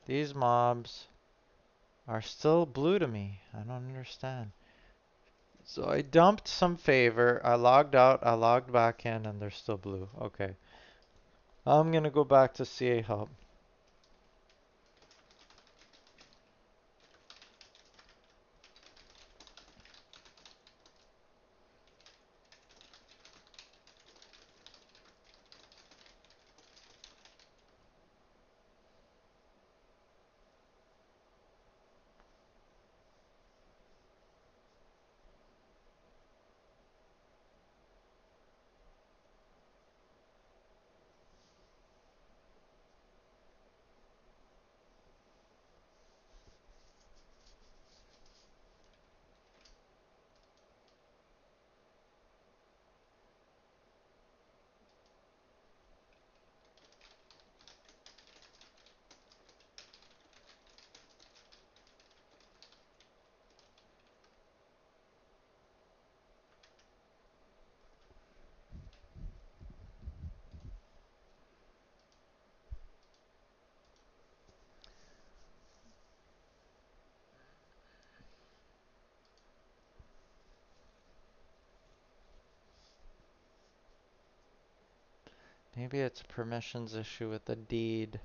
these mobs are still blue to me. I don't understand. So I dumped some favor. I logged out. I logged back in, and they're still blue. Okay. I'm gonna go back to CA help. Maybe it's a permissions issue with the deed.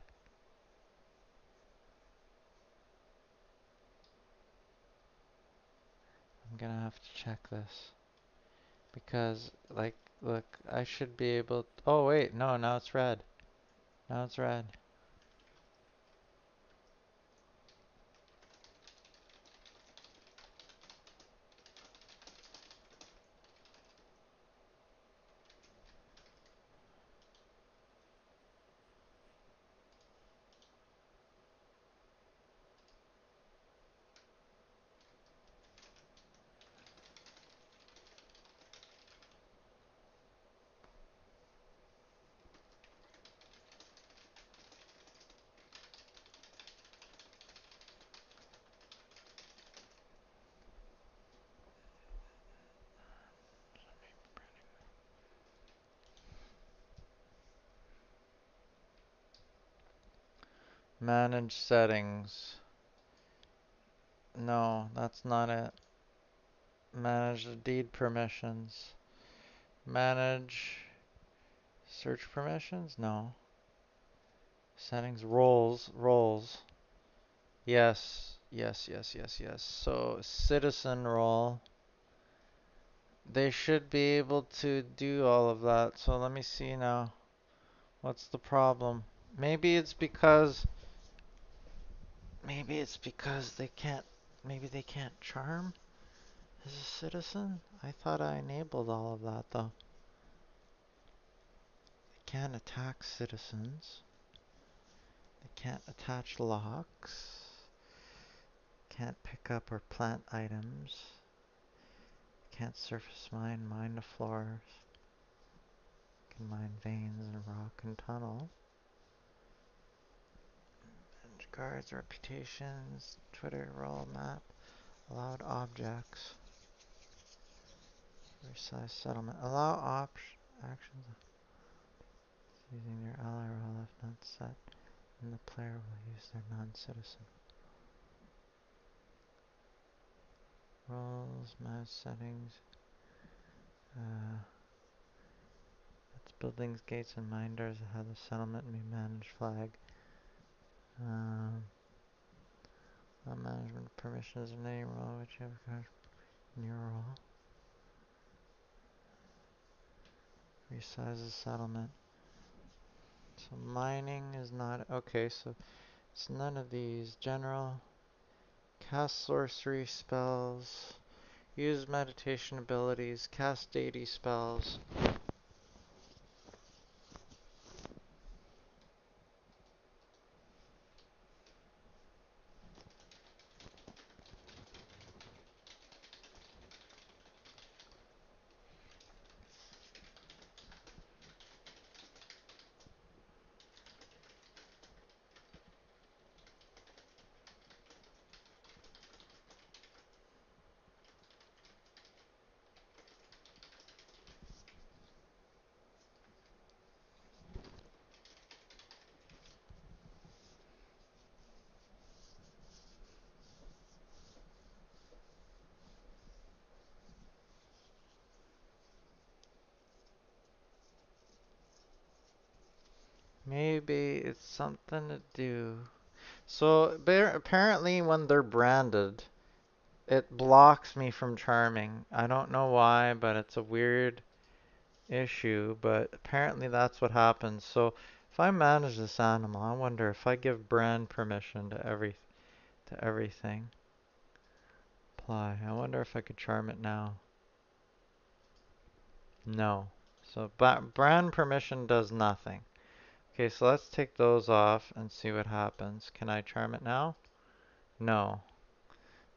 I'm gonna have to check this. Because, like, look, I should be able to, oh wait, no, now it's red. Now it's red. Manage settings. No, that's not it. Manage the deed permissions. Manage search permissions? No. Settings, roles. Yes, yes, yes, yes, yes. So citizen role. They should be able to do all of that. So let me see now. What's the problem? Maybe it's because they can't charm as a citizen. I thought I enabled all of that though. They can't attack citizens. They can't attach locks. Can't pick up or plant items. Can't surface mine the floors. Can mine veins and rock and tunnel. And guards, reputations, Twitter, role map, allowed objects. Resize settlement. Allow actions using your ally role if not set, and the player will use their non-citizen. Roles, mouse settings. It's buildings, gates, and mine doors that have the settlement and be managed flag. Management permissions of any role which you have in your role. Resize the settlement. So mining is not okay, so it's none of these. General, cast sorcery spells, use meditation abilities, cast deity spells. Maybe it's something to do. So apparently when they're branded, it blocks me from charming. I don't know why, but it's a weird issue, but apparently that's what happens. So if I manage this animal, I wonder if I give brand permission to everything. Apply. I wonder if I could charm it now. No. So brand permission does nothing. Okay, so let's take those off and see what happens. Can I charm it now? No.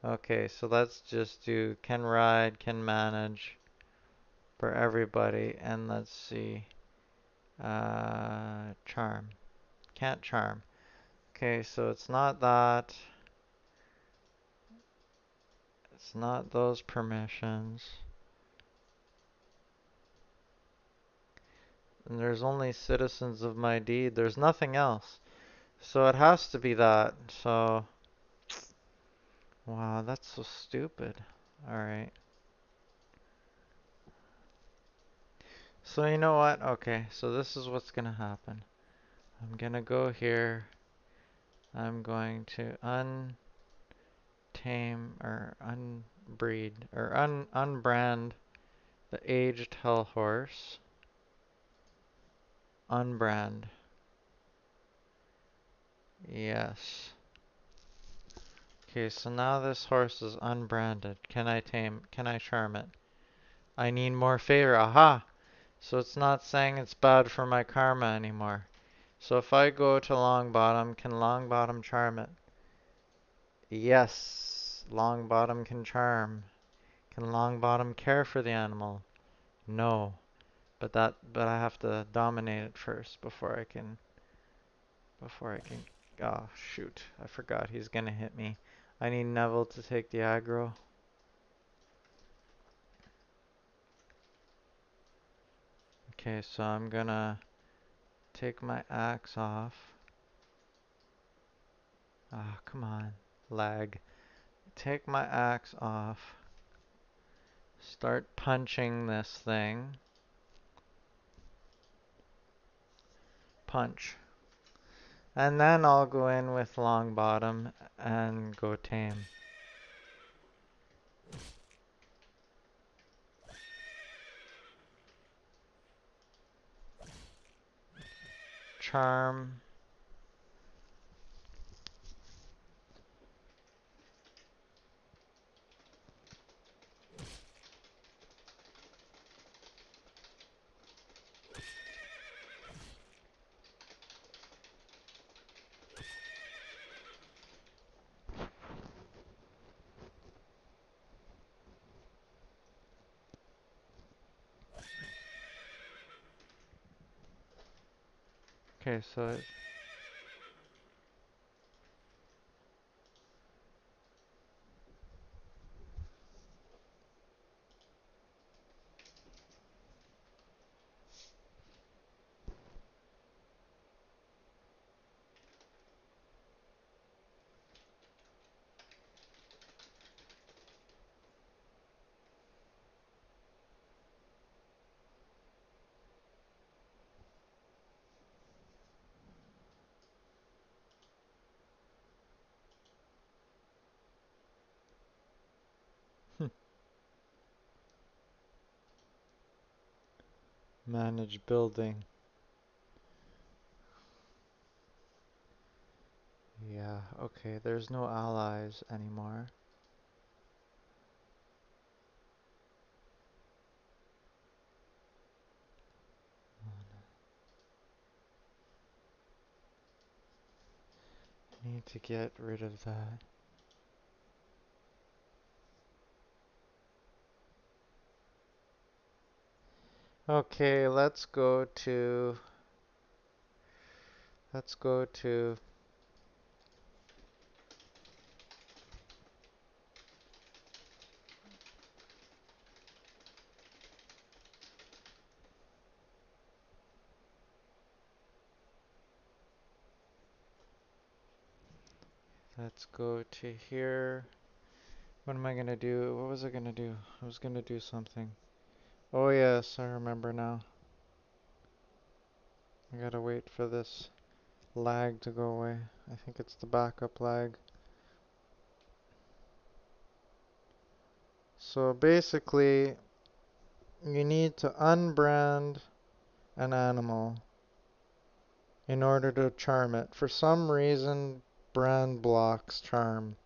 Okay, so let's just do can ride, can manage for everybody, and let's see. Charm. Can't charm. Okay, so it's not that. It's not those permissions. And there's only citizens of my deed. There's nothing else. So it has to be that. So, wow, that's so stupid. Alright. So you know what? Okay, so this is what's gonna happen. I'm gonna go here. I'm going to untame or unbreed or unbrand the aged hell horse. Unbrand. Yes. Okay, so now this horse is unbranded. Can I charm it? I need more favor. Aha! So it's not saying it's bad for my karma anymore. So if I go to Longbottom, can Longbottom charm it? Yes, Longbottom can charm. Can Longbottom care for the animal? No. But I have to dominate it first before I can. Oh, shoot. I forgot he's gonna hit me. I need Neville to take the aggro. Okay, so I'm gonna take my axe off. Ah, come on. Lag. Take my axe off. Start punching this thing. Punch. And then I'll go in with Longbottom and go tame. charm. Okay, so manage building. Yeah, okay, there's no allies anymore. Need to get rid of that. Okay, let's go to let's go to here. What am I gonna do? What was I gonna do? I was gonna do something. Oh yes, I remember now. I gotta wait for this lag to go away. I think it's the backup lag. So basically, you need to unbrand an animal in order to charm it. For some reason, brand blocks charm.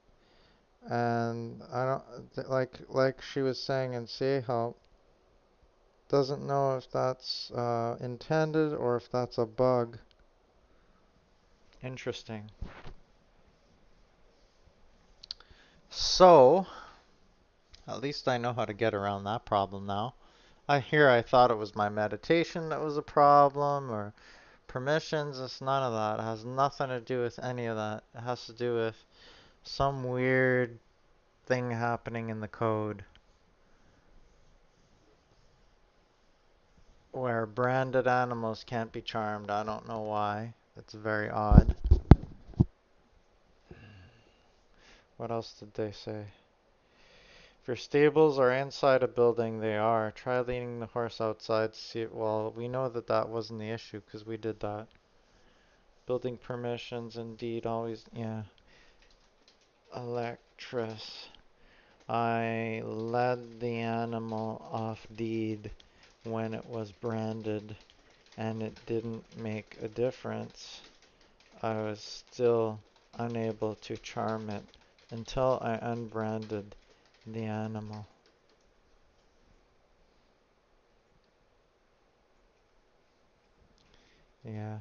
And I don't like she was saying in Say Help, doesn't know if that's intended or if that's a bug. Interesting. So, at least I know how to get around that problem now. I thought it was my meditation that was a problem or permissions. It's none of that. It has nothing to do with any of that. It has to do with some weird thing happening in the code where branded animals can't be charmed. I don't know why. It's very odd. What else did they say? If your stables are inside a building, they are. Try leading the horse outside to see it. Well, we know that that wasn't the issue because we did that. Building permissions, indeed, always, yeah. Electress. I led the animal off deed when it was branded and it didn't make a difference. I was still unable to charm it until I unbranded the animal. Yeah.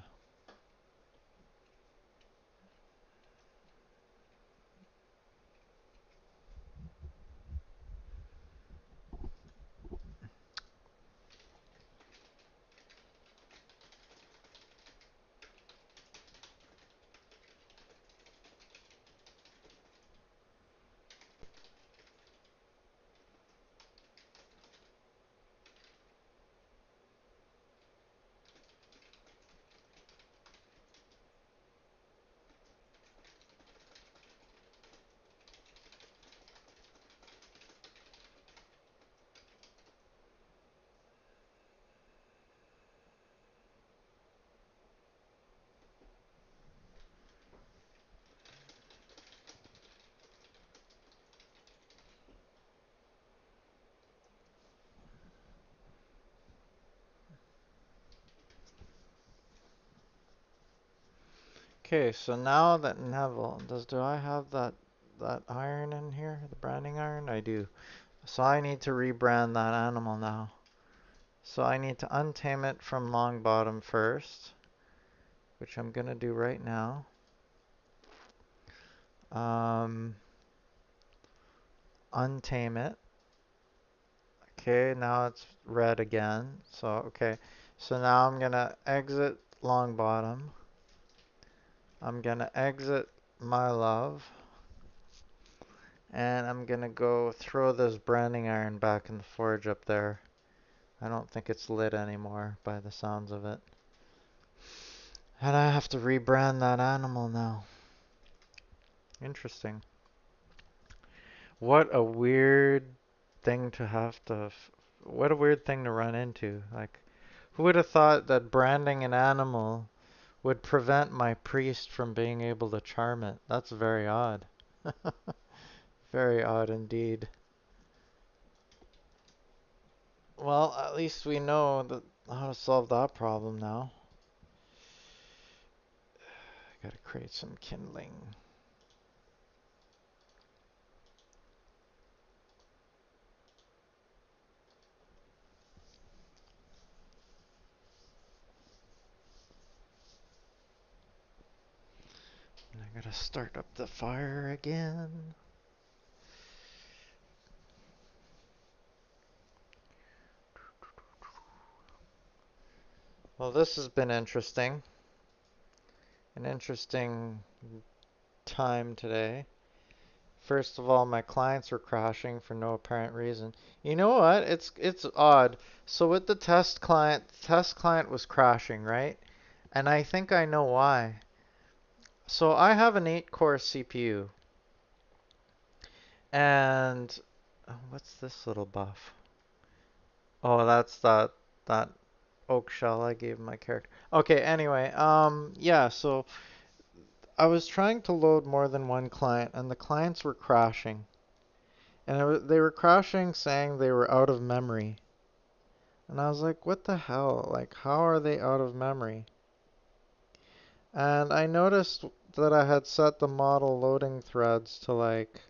Okay, so now that Neville, do I have that iron in here? The branding iron? I do. So I need to rebrand that animal now. So I need to untame it from Longbottom first, which I'm gonna do right now. Um, Untame it. Okay, now it's red again. So, okay. So now I'm gonna exit Longbottom. I'm gonna exit My Love. And I'm gonna go throw this branding iron back in the forge up there. I don't think it's lit anymore by the sounds of it. And I have to rebrand that animal now. Interesting. What a weird thing to have to. What a weird thing to run into. Like, who would have thought that branding an animal would prevent my priest from being able to charm it? That's very odd. Very odd indeed. Well, at least we know that how to solve that problem now. I gotta create some kindling. And I gotta start up the fire again. Well, this has been interesting. An interesting time today. First of all, my clients were crashing for no apparent reason. You know what? It's odd. So with the test client was crashing, right? And I think I know why. So I have an 8-core CPU, and what's this little buff? Oh, that's that oak shell I gave my character. Okay, anyway, yeah, so I was trying to load more than one client, and the clients were crashing. And they were crashing saying they were out of memory. And I was like, what the hell? Like, how are they out of memory? And I noticed that I had set the model loading threads to like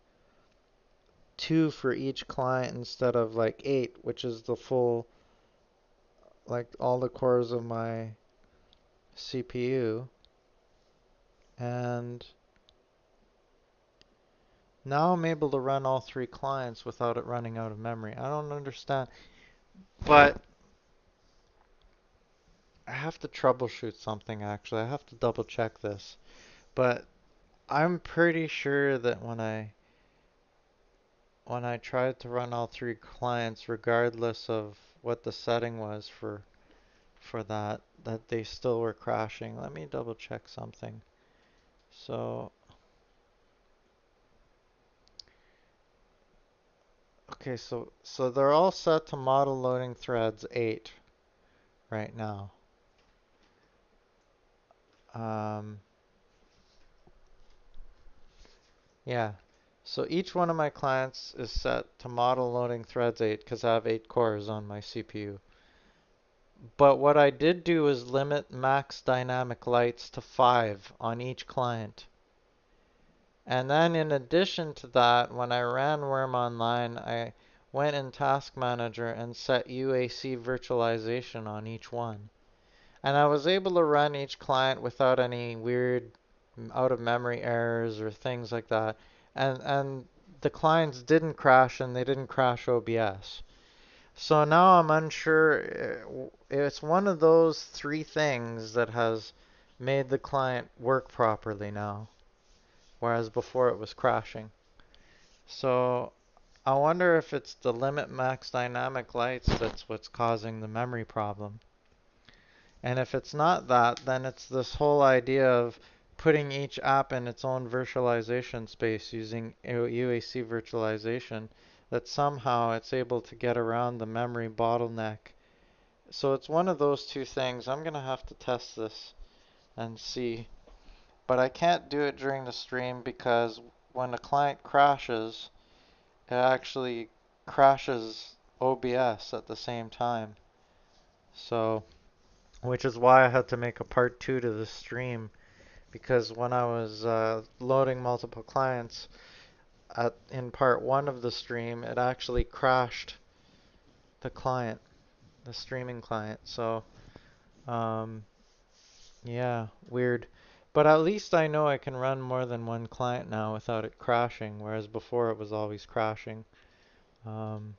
2 for each client instead of like 8, which is the full, like all the cores of my CPU. And now I'm able to run all 3 clients without it running out of memory. I don't understand. But I have to troubleshoot something actually. I have to double check this. But I'm pretty sure that when I tried to run all 3 clients, regardless of what the setting was for that they still were crashing. Let me double check something. So, okay, so they're all set to model loading threads 8 right now. Um, yeah. So each one of my clients is set to model loading threads 8 because I have 8 cores on my CPU. But what I did do is limit max dynamic lights to 5 on each client. And then in addition to that, when I ran Worm Online, I went in Task Manager and set UAC virtualization on each one. And I was able to run each client without any weird out of memory errors or things like that. And the clients didn't crash and they didn't crash OBS. So now I'm unsure. It's one of those 3 things that has made the client work properly now, whereas before it was crashing. So I wonder if it's the limit max dynamic lights that's what's causing the memory problem. And if it's not that, then it's this whole idea of putting each app in its own virtualization space using UAC virtualization, that somehow it's able to get around the memory bottleneck. So it's one of those 2 things. I'm going to have to test this and see. But I can't do it during the stream because when a client crashes, it actually crashes OBS at the same time. So, which is why I had to make a part 2 to the stream because when I was loading multiple clients in part one of the stream, it actually crashed the client, the streaming client. So, um, yeah, weird. But at least I know I can run more than one client now without it crashing, whereas before it was always crashing. Um,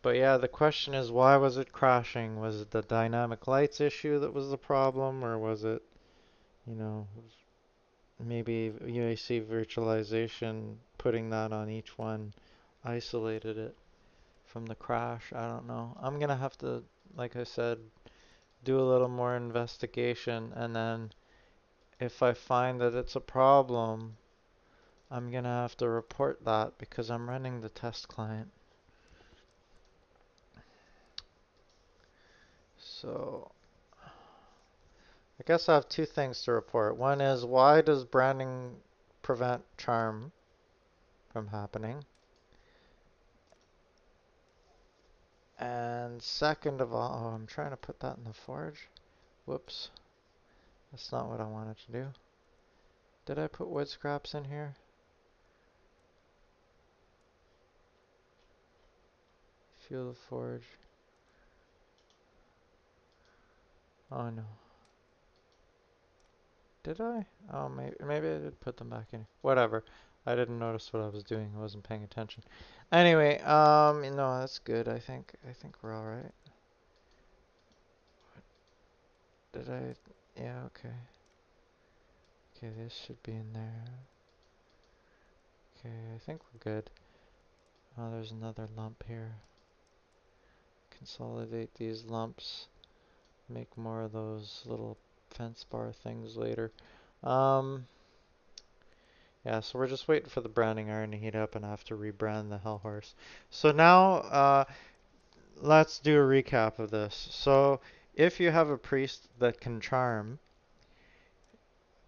but yeah, the question is, why was it crashing? Was it the dynamic lights issue that was the problem, or was it, you know, maybe UAC virtualization putting that on each one isolated it from the crash? I don't know. I'm gonna have to, like I said, do a little more investigation, and then if I find that it's a problem, I'm gonna have to report that because I'm running the test client. So I guess I have two things to report. One is, why does branding prevent charm from happening? And second of all, oh, I'm trying to put that in the forge. Whoops. That's not what I wanted to do. Did I put wood scraps in here? Fuel the forge. Oh no. Did I? Oh, maybe I did put them back in. Whatever. I didn't notice what I was doing. I wasn't paying attention. Anyway, no, that's good. I think we're all right. Did I? Yeah, okay. Okay, this should be in there. Okay, I think we're good. Oh, there's another lump here. Consolidate these lumps. Make more of those little fence bar things later. Um, yeah, so we're just waiting for the branding iron to heat up and I have to rebrand the Hell Horse. So now, let's do a recap of this. So, if you have a priest that can charm,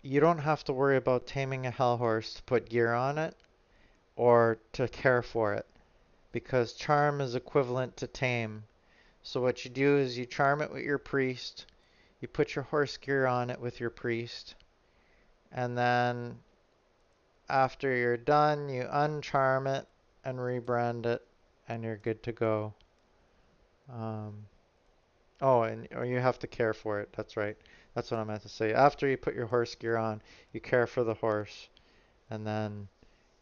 you don't have to worry about taming a Hell Horse to put gear on it or to care for it, because charm is equivalent to tame. So what you do is you charm it with your priest, you put your horse gear on it with your priest, and then after you're done, you uncharm it and rebrand it, and you're good to go. Um, oh, and or you have to care for it. That's right. That's what I meant to say. After you put your horse gear on, you care for the horse, and then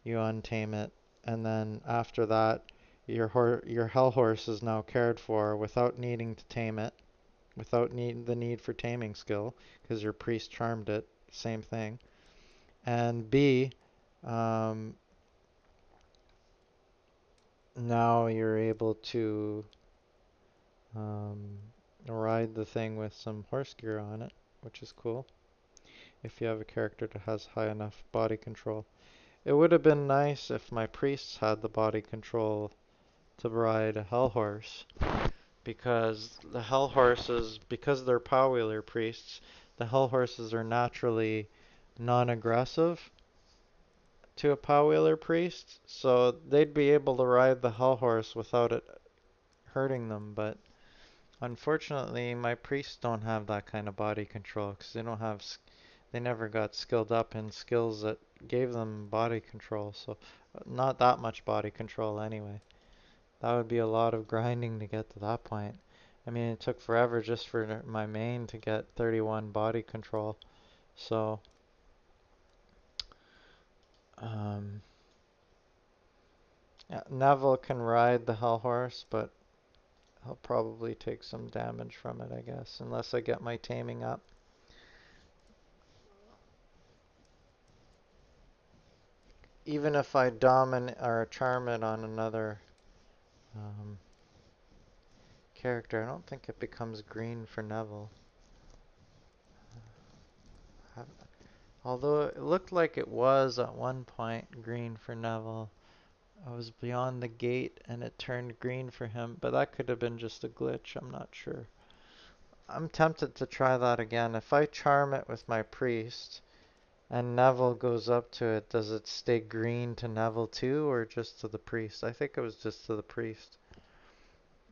you untame it, and then after that, your hell horse is now cared for without needing to tame it, without the need for taming skill, because your priest charmed it. Same thing. And B, um, now you're able to um, ride the thing with some horse gear on it, which is cool. If you have a character that has high enough body control. It would have been nice if my priests had the body control to ride a hell horse, because the hell horses, because they're power wheeler priests, the hell horses are naturally non-aggressive to a power wheeler priest, so they'd be able to ride the hell horse without it hurting them. But unfortunately, my priests don't have that kind of body control because they never got skilled up in skills that gave them body control. So not that much body control anyway. That would be a lot of grinding to get to that point. I mean, it took forever just for my main to get 31 body control. So, um, yeah, Neville can ride the Hell Horse, but he'll probably take some damage from it, I guess, unless I get my taming up. Even if I dominate or charm it on another um, character, I don't think it becomes green for Neville. Although it looked like it was at one point green for Neville. I was beyond the gate and it turned green for him, but that could have been just a glitch, I'm not sure. I'm tempted to try that again. If I charm it with my priest and Neville goes up to it, does it stay green to Neville too, or just to the priest? I think it was just to the priest,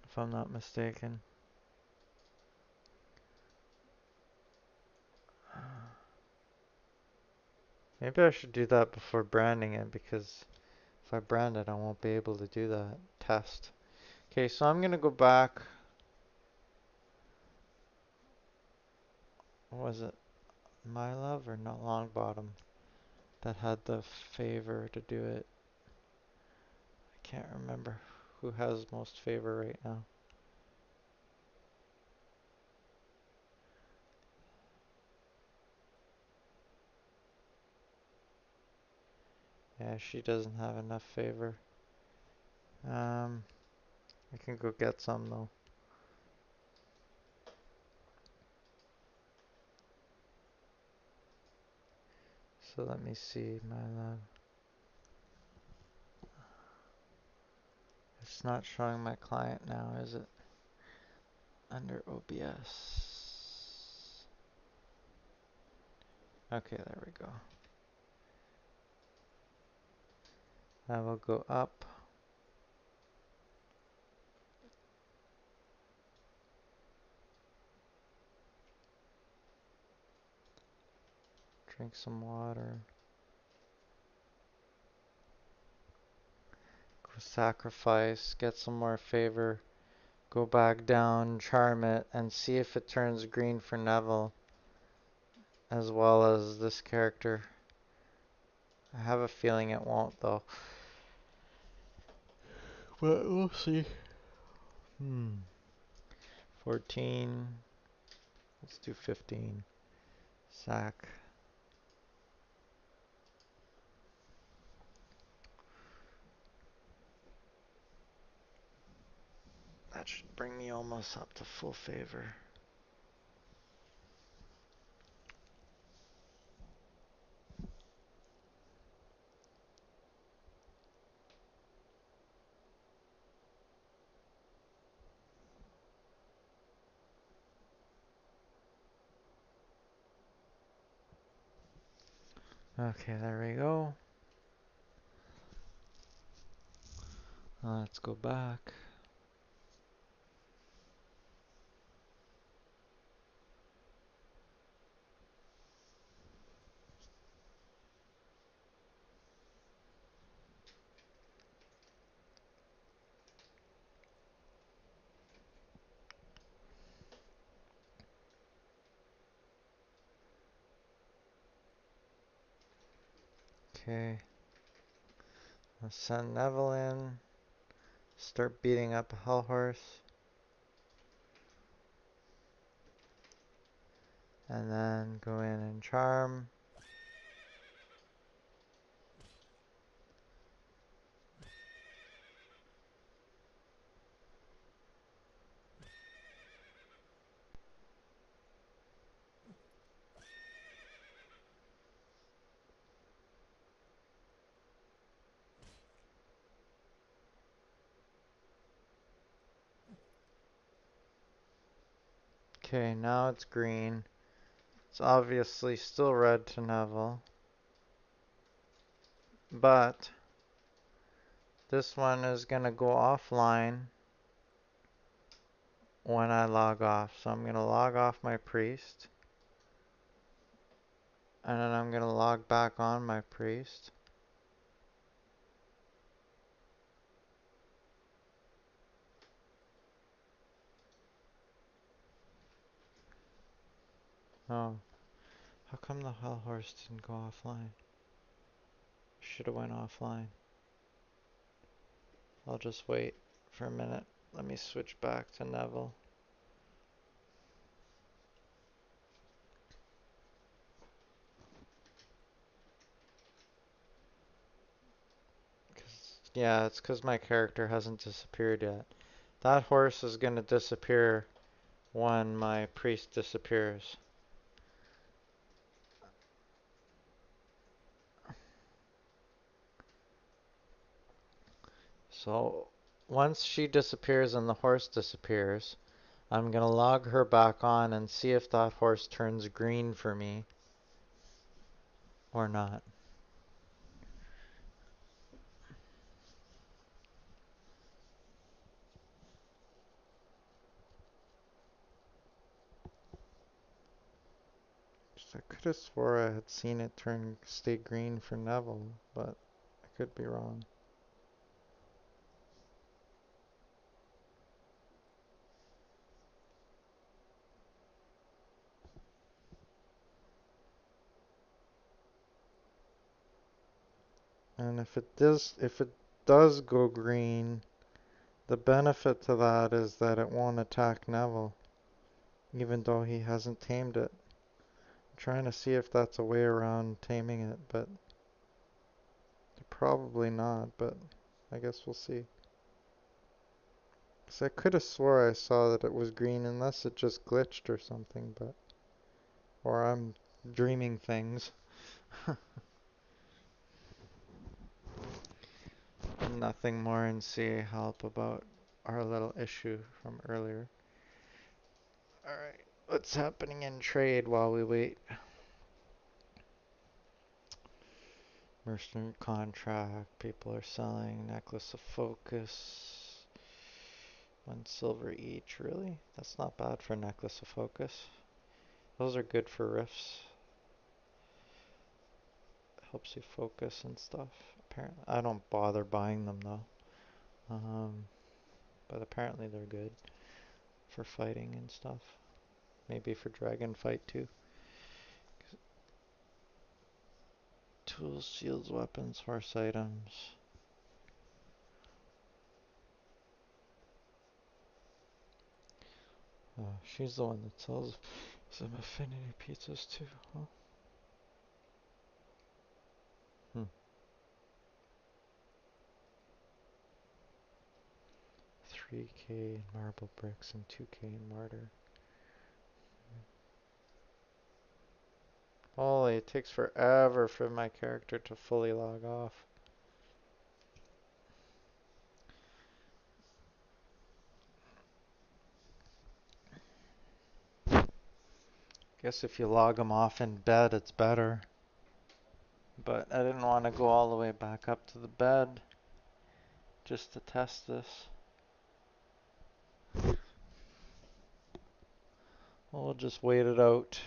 if I'm not mistaken. Maybe I should do that before branding it, because if I brand it, I won't be able to do that test. Okay, so I'm gonna go back. What was it? My Love or not Longbottom that had the favor to do it. I can't remember who has most favor right now. Yeah, she doesn't have enough favor. I can go get some though. So let me see, My Love. It's not showing my client now, is it? Under OBS. Okay, there we go. I will go up. Drink some water. Go sacrifice. Get some more favor. Go back down, charm it, and see if it turns green for Neville, as well as this character. I have a feeling it won't, though. But we'll see. 14. Let's do 15. Sack. That should bring me almost up to full favor. Okay, there we go. Let's go back. Okay. Let's send Neville in. Start beating up a Hell Horse. And then go in and charm. Okay, now it's green. It's obviously still red to Neville. But this one is gonna go offline when I log off. So I'm gonna log off my priest. And then I'm gonna log back on my priest. Oh, how come the Hell Horse didn't go offline? Should have went offline. I'll just wait for a minute. Let me switch back to Neville. Yeah, it's because my character hasn't disappeared yet. That horse is gonna disappear when my priest disappears. So once she disappears and the horse disappears, I'm gonna log her back on and see if that horse turns green for me or not. I could have swore I had seen it stay green for Neville, but I could be wrong. And if it does go green, the benefit to that is that it won't attack Neville, even though he hasn't tamed it. I'm trying to see if that's a way around taming it, but probably not, but I guess we'll see. Because I could have swore I saw that it was green unless it just glitched or something, but... Or I'm dreaming things. Nothing more in CA help about our little issue from earlier. Alright, what's happening in trade while we wait? Merchant contract, people are selling, necklace of focus. 1 silver each, really? That's not bad for necklace of focus. Those are good for rifts. Helps you focus and stuff. Apparently, I don't bother buying them though. But apparently they're good for fighting and stuff. Maybe for dragon fight too. Tools, shields, weapons, horse items. Oh, she's the one that sells some affinity pizzas too, huh? 3k in marble bricks and 2k in mortar. Holy, it takes forever for my character to fully log off. Guess if you log them off in bed, it's better. But I didn't want to go all the way back up to the bed just to test this. We'll just wait it out.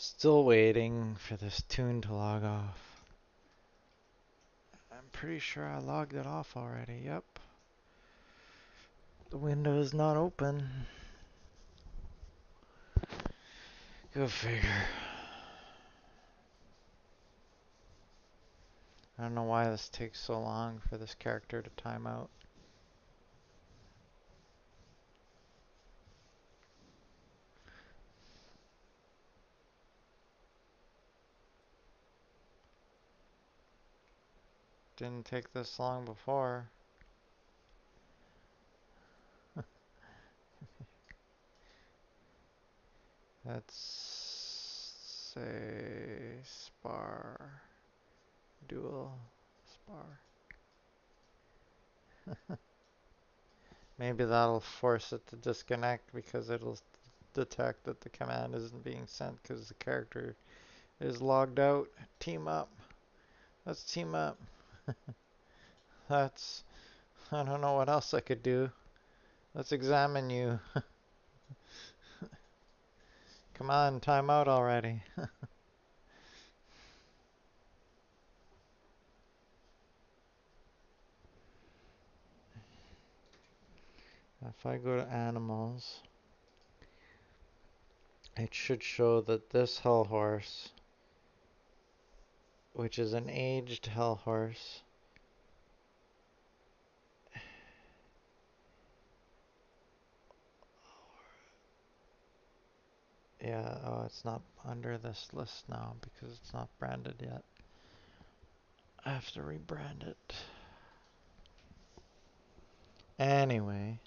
Still waiting for this tune to log off. I'm pretty sure I logged it off already, yep. The window is not open. Go figure. I don't know why this takes so long for this character to time out. Didn't take this long before. Let's say spar. Dual spar. Maybe that'll force it to disconnect because it'll detect that the command isn't being sent because the character is logged out. Team up. Let's team up. That's... I don't know what else I could do. Let's examine you. Come on, time out already. If I go to animals, it should show that this hell horse, which is an aged hell horse, Yeah, oh, it's not under this list now because it's not branded yet. I have to rebrand it. Anyway,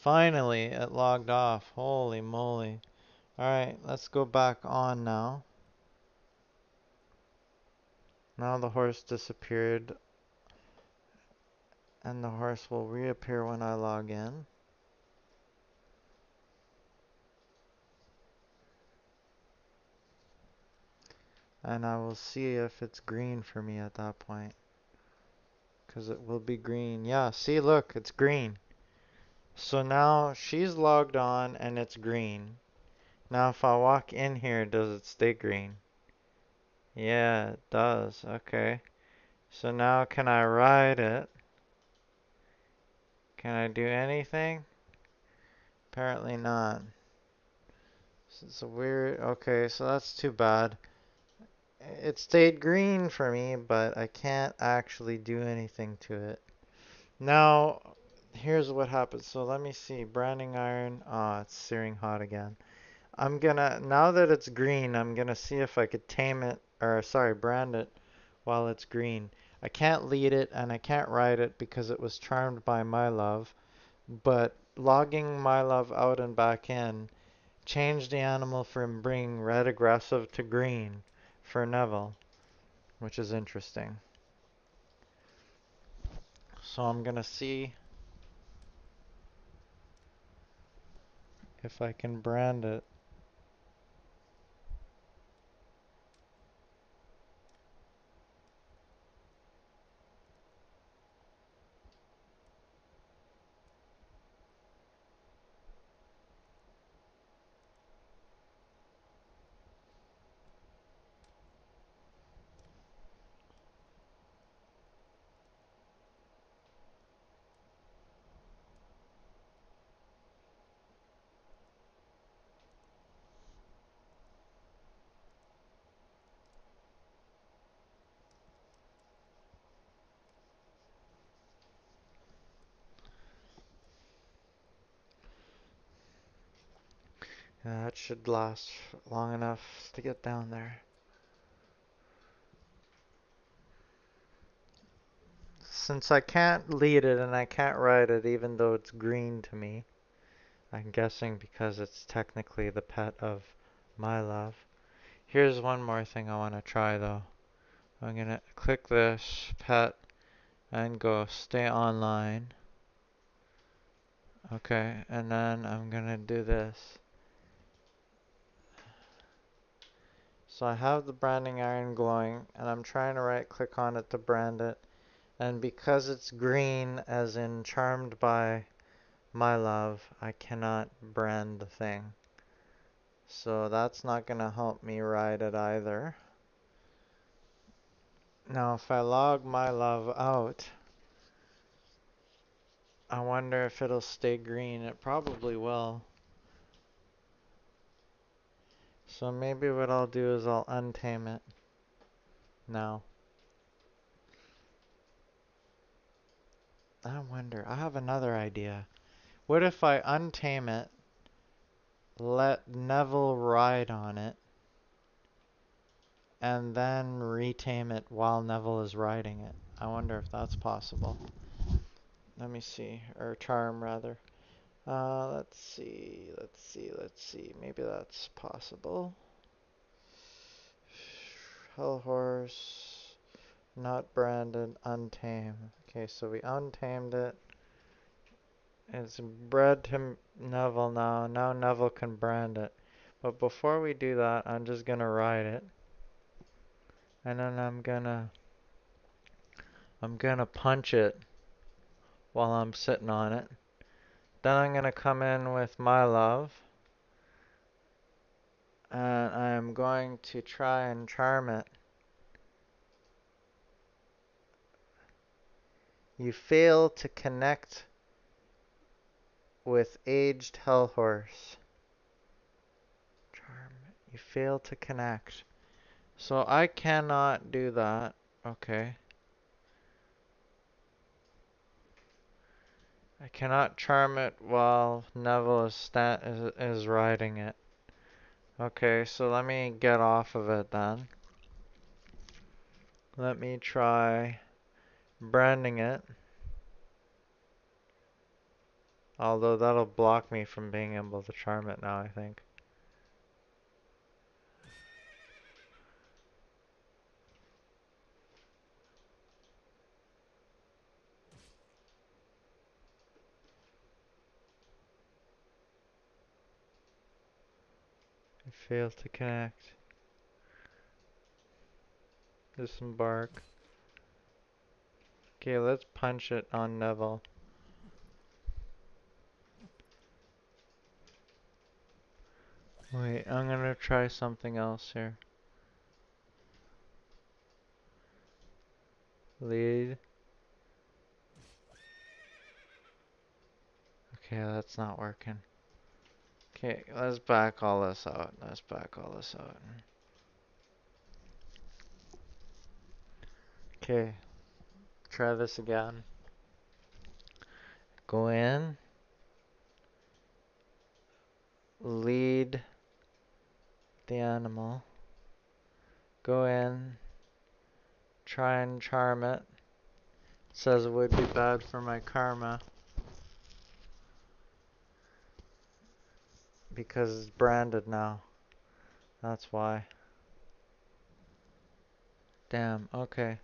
finally it logged off. Holy moly. Alright, let's go back on now. Now the horse disappeared, and the horse will reappear when I log in. And I will see if it's green for me at that point. Because it will be green. Yeah, see, look, it's green. So now she's logged on and it's green. Now if I walk in here, does it stay green? Yeah, it does. Okay. So now can I ride it? Can I do anything? Apparently not. It's a weird... Okay, so that's too bad. It stayed green for me, but I can't actually do anything to it. Now, here's what happens. So let me see. Branding iron. Ah, it's searing hot again. Now that it's green, I'm gonna see if I could tame it, or sorry, brand it while it's green. I can't lead it and I can't ride it because it was charmed by my love, but logging my love out and back in changed the animal from being red aggressive to green for Neville, which is interesting. So I'm gonna see if I can brand it. That should last long enough to get down there. Since I can't lead it and I can't ride it even though it's green to me, I'm guessing because it's technically the pet of my love. Here's one more thing I want to try though. I'm gonna click this pet and go stay online. Okay, and then I'm gonna do this. So I have the branding iron glowing and I'm trying to right click on it to brand it. And because it's green, as in charmed by my love, I cannot brand the thing. So that's not gonna help me ride it either. Now if I log my love out, I wonder if it'll stay green. It probably will. So maybe what I'll do is I'll untame it now. I wonder, I have another idea. What if I untame it, let Neville ride on it, and then retame it while Neville is riding it? I wonder if that's possible. Let me see, or charm rather. Let's see. Maybe that's possible. Hell horse, not branded, untamed. Okay, so we untamed it. It's bred to Neville now. Now Neville can brand it. But before we do that, I'm just gonna ride it. And then I'm gonna punch it while I'm sitting on it. Then I'm gonna come in with my love. And I'm going to try and charm it. You fail to connect with aged Hellhorse. Charm. You fail to connect. So I cannot do that. Okay. I cannot charm it while Neville is riding it. Okay, so let me get off of it then. Let me try branding it. Although that'll block me from being able to charm it now, I think. I failed to connect. Disembark. Okay, let's punch it on Neville. Wait, I'm gonna try something else here. Lead. Okay, that's not working. Okay, let's back all this out. Let's back all this out. Okay, try this again. Go in. Lead the animal. Go in. Try and charm it. It says it would be bad for my karma. Because it's branded now. That's why. Damn, okay.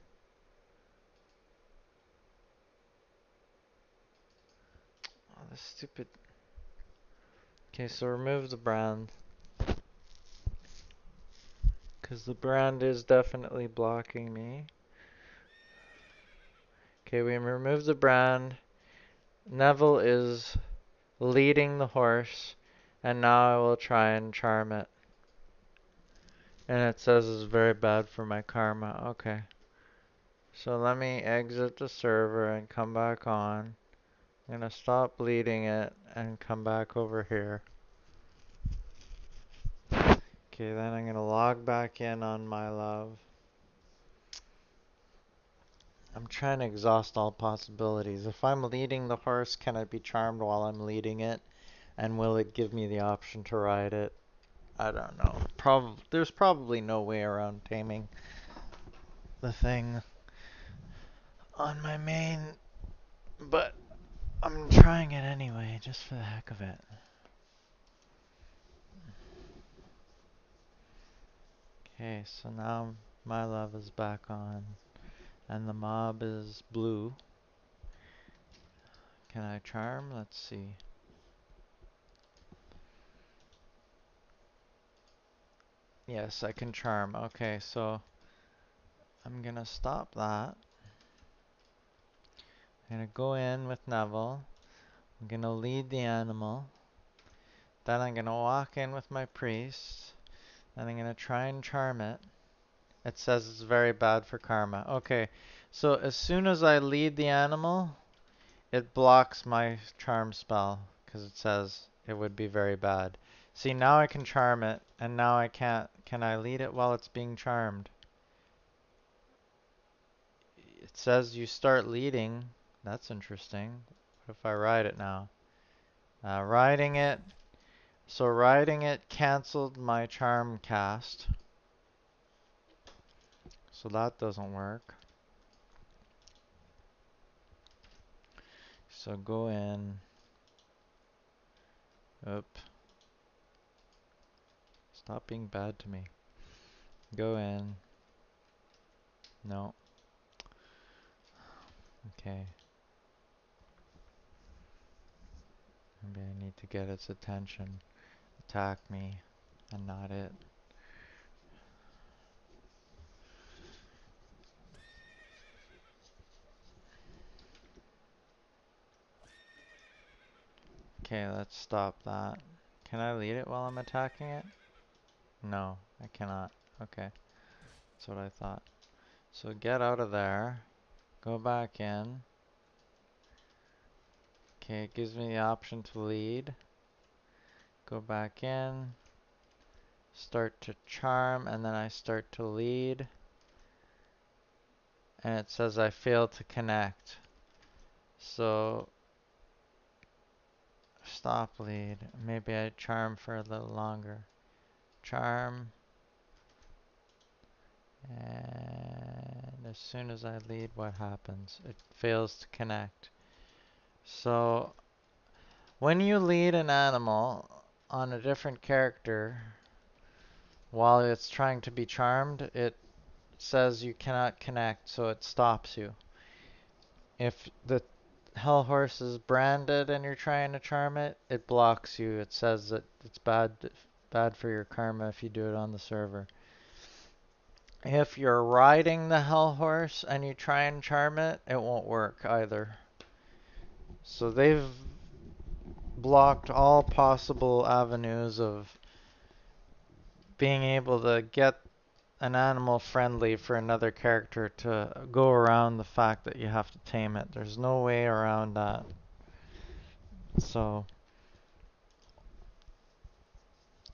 Oh, this stupid... Okay, so remove the brand. Because the brand is definitely blocking me. Okay, we remove the brand. Neville is leading the horse. And now I will try and charm it. And it says it's very bad for my karma. Okay. So let me exit the server and come back on. I'm gonna stop bleeding it and come back over here. Okay, then I'm gonna log back in on my love. I'm trying to exhaust all possibilities. If I'm leading the horse, can I be charmed while I'm leading it? And will it give me the option to ride it? I don't know. There's probably no way around taming the thing on my main, but I'm trying it anyway, just for the heck of it. Okay, so now my love is back on, and the mob is blue. Can I charm? Let's see. Yes, I can charm. Okay, so I'm gonna stop that. I'm gonna go in with Neville. I'm gonna lead the animal. Then I'm gonna walk in with my priest. And I'm gonna try and charm it. It says it's very bad for karma. Okay, so as soon as I lead the animal, it blocks my charm spell because it says it would be very bad. See, now I can charm it, and now I can't. Can I lead it while it's being charmed? It says you start leading. That's interesting. What if I ride it now? Riding it. So riding it canceled my charm cast. So that doesn't work. So go in. Oop. Stop being bad to me. Go in. No. Okay. Maybe I need to get its attention. Attack me, and not it. Okay, let's stop that. Can I lead it while I'm attacking it? No, I cannot. Okay, that's what I thought. So get out of there. Go back in. Okay, it gives me the option to lead. Go back in. Start to charm, and then I start to lead. And it says I failed to connect. So Stop lead. Maybe I charm for a little longer. Charm. And as soon as I lead, what happens? It fails to connect. So when you lead an animal on a different character while it's trying to be charmed, it says you cannot connect, so it stops you. If the hell horse is branded and you're trying to charm it, it blocks you. It says that it's bad for your karma if you do it on the server. If you're riding the hell horse and you try and charm it, it won't work either. So they've blocked all possible avenues of being able to get an animal friendly for another character to go around the fact that you have to tame it. There's no way around that. So,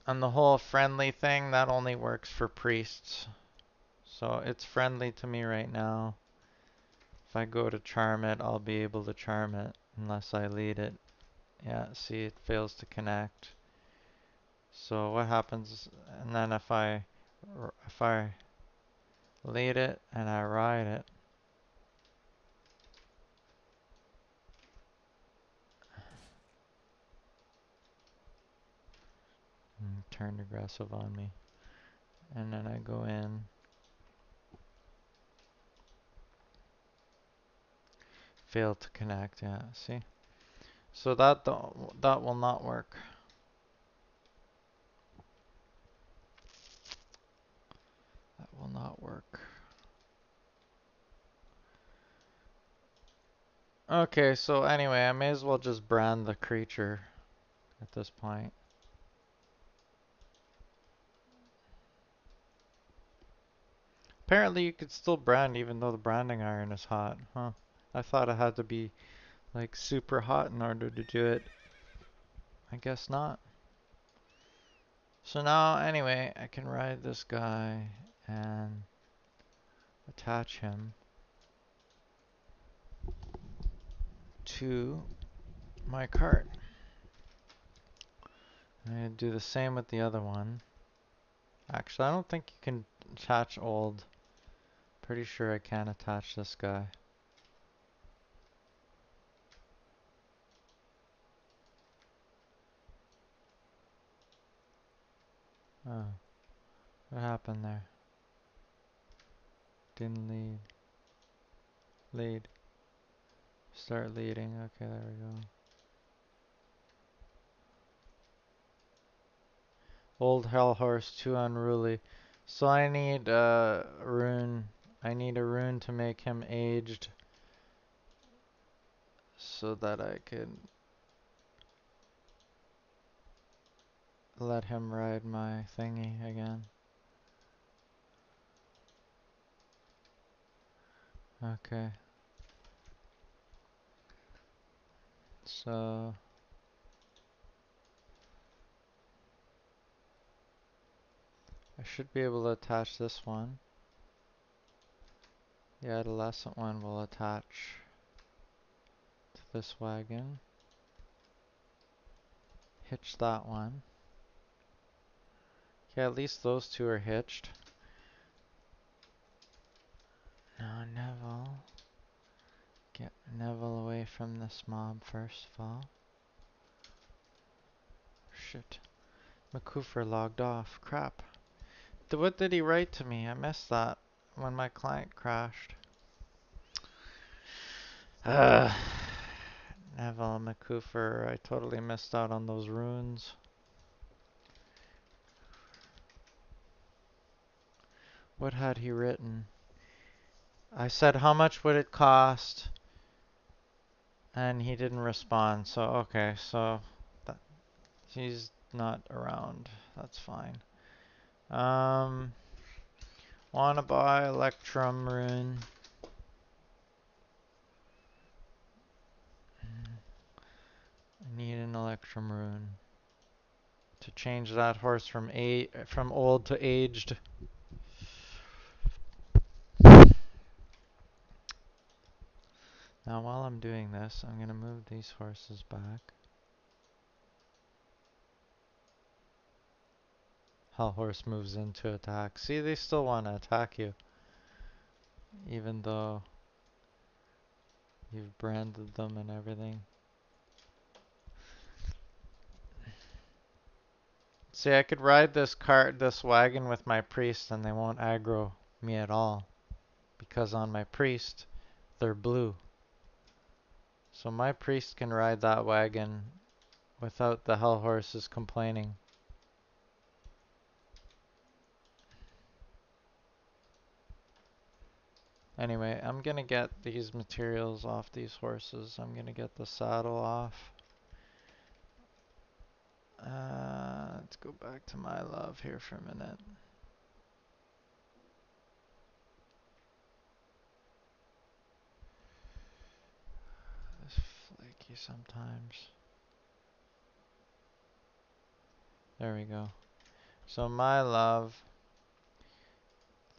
and the whole friendly thing, that only works for priests. So it's friendly to me right now. If I go to charm it, I'll be able to charm it unless I lead it. Yeah, see, it fails to connect. So what happens, and then if I lead it and I ride it, turned aggressive on me, and then I go in, fail to connect. Yeah, see. So that will not work. That will not work. Okay, so anyway, I may as well just brand the creature at this point. Apparently you could still brand even though the branding iron is hot, huh? I thought it had to be like super hot in order to do it. I guess not. So now, anyway, I can ride this guy and attach him to my cart. I'm gonna do the same with the other one. Actually, I don't think you can attach old. Pretty sure I can attach this guy. Oh, what happened there? Didn't lead. Lead. Start leading. Okay, there we go. Old hell horse, too unruly. So I need a rune. I need a rune to make him aged so that I can let him ride my thingy again. Okay. So I should be able to attach this one. The adolescent one will attach to this wagon. Hitch that one. Okay, at least those two are hitched. Now Neville. Get Neville away from this mob first of all. Shit. McCoofer logged off. Crap. What did he write to me? I missed that when my client crashed. Neville McCoofer, I totally missed out on those runes. What had he written? I said how much would it cost? And he didn't respond. So okay, so that, he's not around. That's fine. Wanna buy Electrum rune. I need an Electrum rune to change that horse from old to aged. Now while I'm doing this, I'm gonna move these horses back. Hell horse moves in to attack. See, they still want to attack you, even though you've branded them and everything. See, I could ride this wagon with my priest and they won't aggro me at all. Because on my priest, they're blue. So my priest can ride that wagon without the hell horses complaining. Anyway, I'm gonna get these materials off these horses. I'm gonna get the saddle off. Let's go back to my love here for a minute. It's flaky sometimes. There we go. So my love,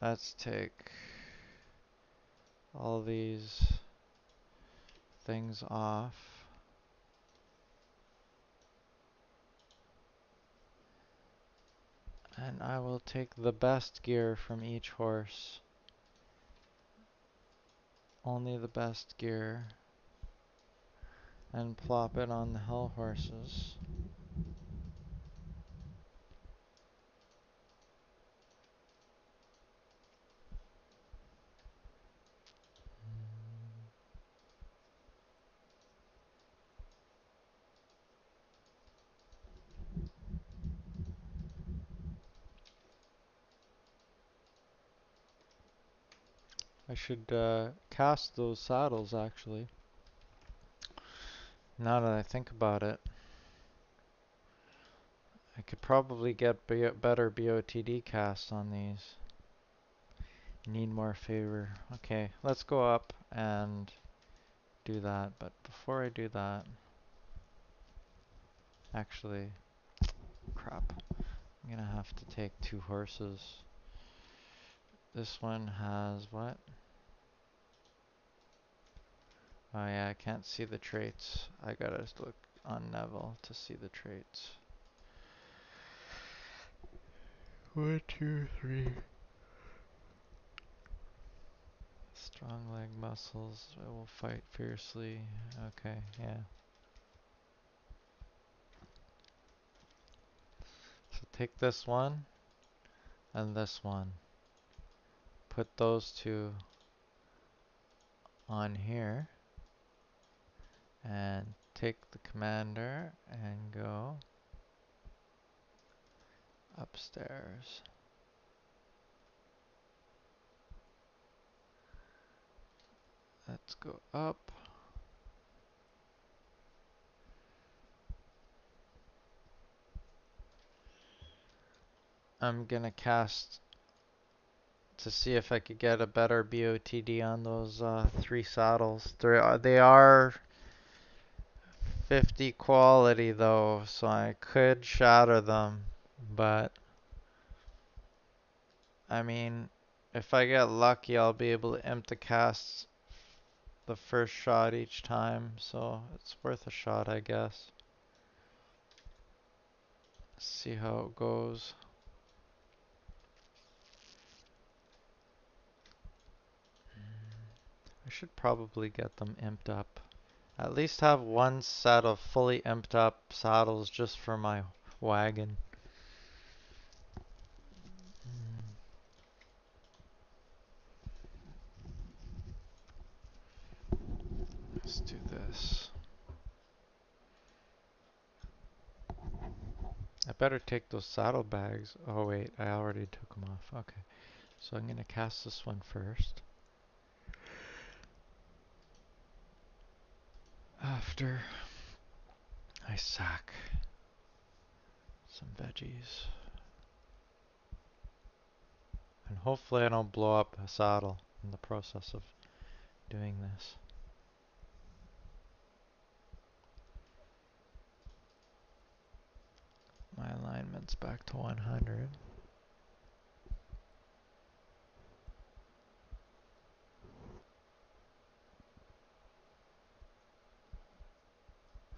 let's take all these things off. And I will take the best gear from each horse. Only the best gear. And plop it on the hell horses. I should cast those saddles actually. Now that I think about it. I could probably get better BOTD casts on these. Need more favor. Okay, let's go up and do that. But before I do that, actually, crap. I'm gonna have to take 2 horses. This one has what? Oh yeah, I can't see the traits. I gotta look on Neville to see the traits. 1, 2, 3. Strong leg muscles. I will fight fiercely. Okay, yeah. So take this one and this one. Put those 2 on here. And take the commander and go upstairs. Let's go up. I'm gonna cast to see if I could get a better BOTD on those 3 saddles. They are 50 quality though, so I could shatter them, but I mean, if I get lucky, I'll be able to imp the cast the first shot each time, so it's worth a shot, I guess. See how it goes. I should probably get them imped up. At least have one set of fully imped up saddles just for my wagon. Let's do this. I better take those saddlebags. Oh wait, I already took them off. Okay. So I'm gonna cast this one first. After I sack some veggies. And hopefully I don't blow up a saddle in the process of doing this. My alignment's back to 100.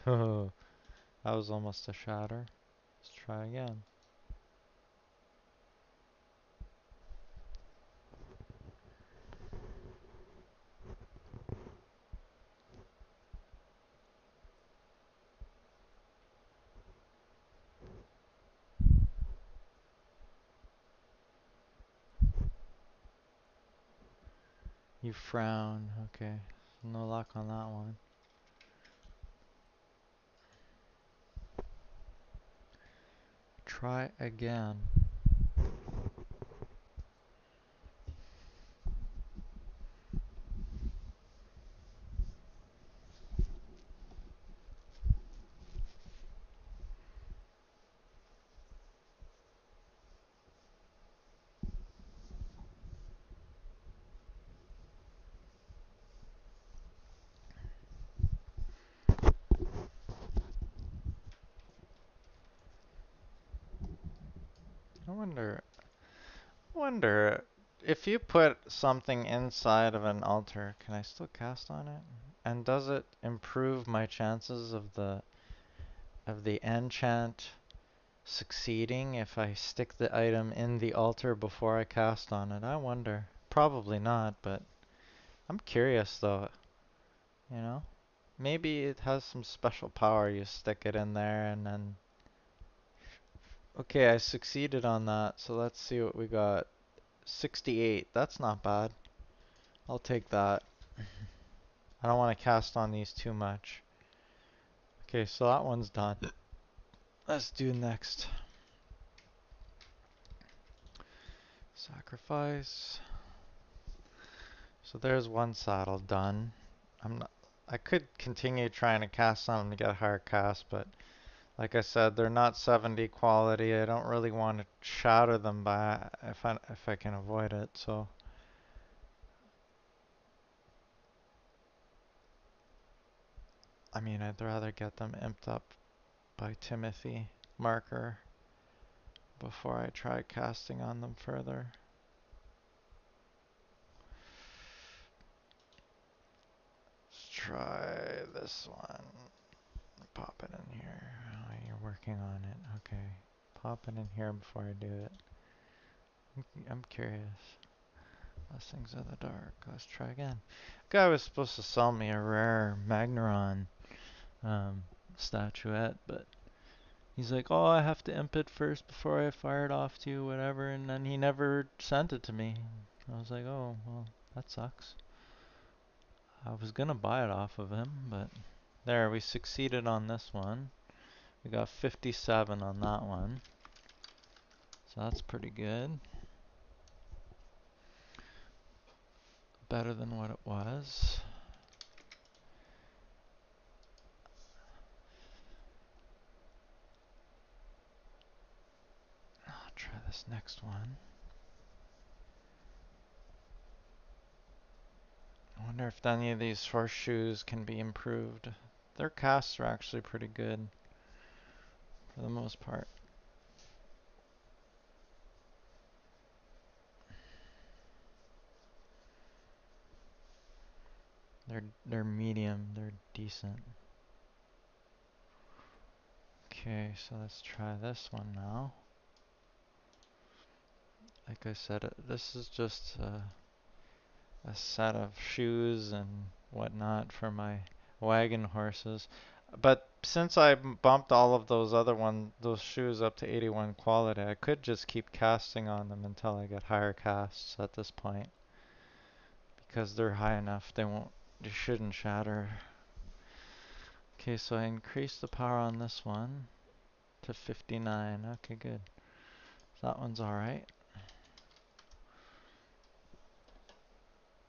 That was almost a shatter. Let's try again. You frown. Okay. No luck on that one. Try again. I wonder if you put something inside of an altar, can I still cast on it? And does it improve my chances of the enchant succeeding if I stick the item in the altar before I cast on it? I wonder. Probably not, but I'm curious though, you know? Maybe it has some special power. You stick it in there and then. Okay, I succeeded on that, so let's see what we got. 68. That's not bad. I'll take that. I don't want to cast on these too much. Okay, so that one's done. Let's do next. Sacrifice. So there's one saddle done. I'm not, I could continue trying to cast on them to get a higher cast, but like I said, they're not 70 quality. I don't really want to shatter them by if I can avoid it. So I mean, I'd rather get them imped up by Timothy marker before I try casting on them further. Let's try this one. Pop it in here. Oh, you're working on it. Okay. Pop it in here before I do it. I'm curious. Blessings of the Dark. Let's try again. Guy was supposed to sell me a rare Magneron um, statuette, but he's like, oh, I have to imp it first before I fire it off to you, whatever, and then he never sent it to me. I was like, oh, well, that sucks. I was gonna buy it off of him, but there, we succeeded on this one. We got 57 on that one, so that's pretty good. Better than what it was. I'll try this next one. I wonder if any of these horseshoes can be improved. Their casts are actually pretty good for the most part. They're medium, they're decent. Okay, so let's try this one now. Like I said, this is just a set of shoes and whatnot for my wagon horses. But since I bumped all of those shoes up to 81 quality, I could just keep casting on them until I get higher casts at this point. Because they're high enough, they shouldn't shatter. Okay, so I increased the power on this one to 59. Okay, good. So that one's alright.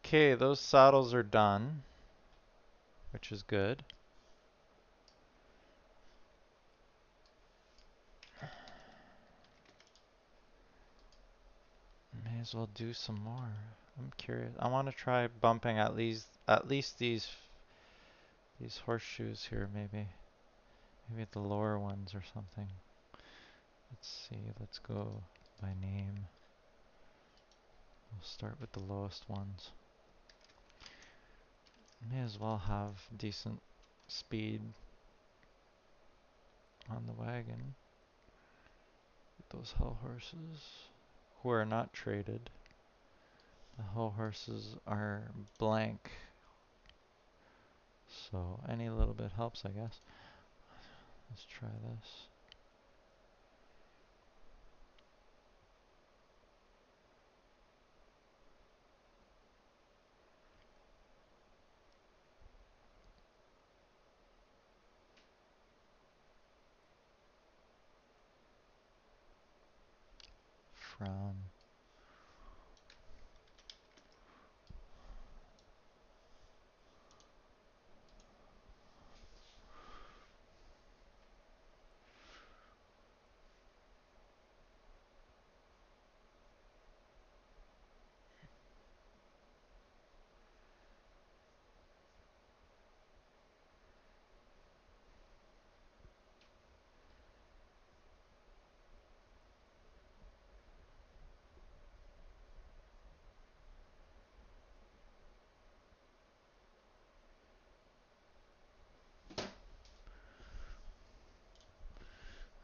Okay, those saddles are done, which is good. May as well do some more. I'm curious. I want to try bumping at least these horseshoes here, maybe the lower ones or something. Let's see. Let's go by name. We'll start with the lowest ones. May as well have decent speed on the wagon. Those hell horses who are not traded. The hell horses are blank, so any little bit helps, I guess. Let's try this. Frown.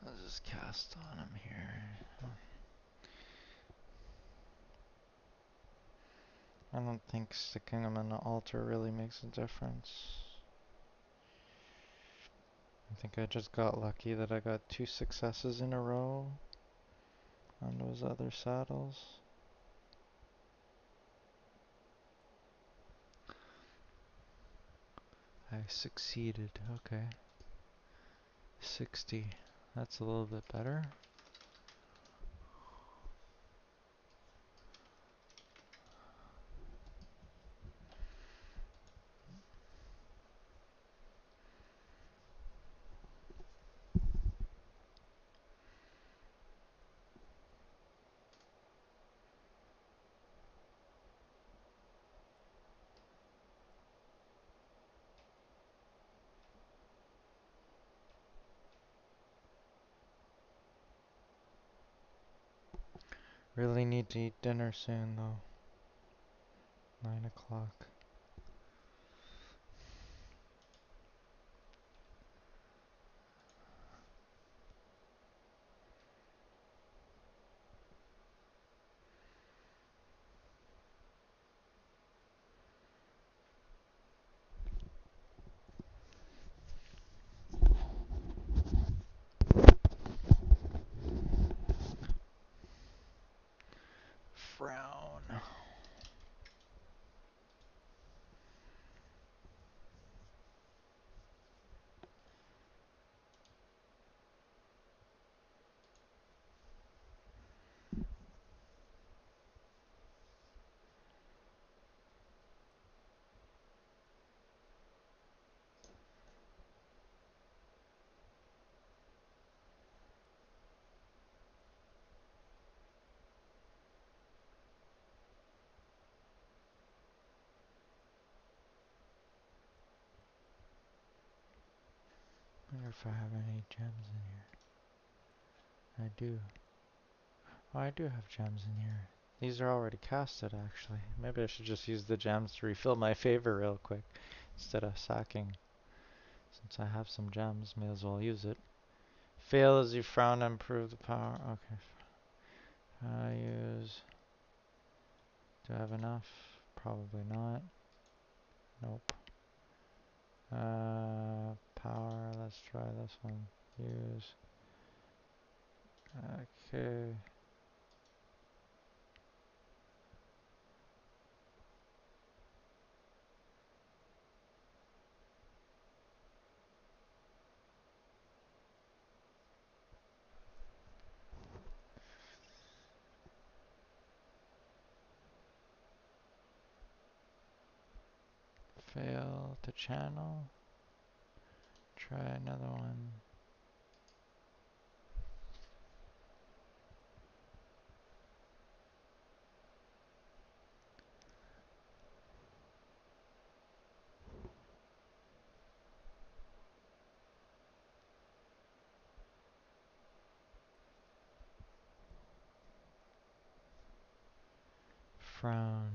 I'll just cast on him here. I don't think sticking him in the altar really makes a difference. I think I just got lucky that I got 2 successes in a row on those other saddles. I succeeded, okay. 60, that's a little bit better. Really need to eat dinner soon though. 9 o'clock. Frown. I wonder if I have any gems in here. I do. Oh, I do have gems in here. These are already casted actually. Maybe I should just use the gems to refill my favor real quick instead of sacking. Since I have some gems, may as well use it. Fail as you frown to improve the power. Okay. I use... Do I have enough? Probably not. Nope. Power, let's try this one. Use. Okay. Fail to channel. Try another one. Frown.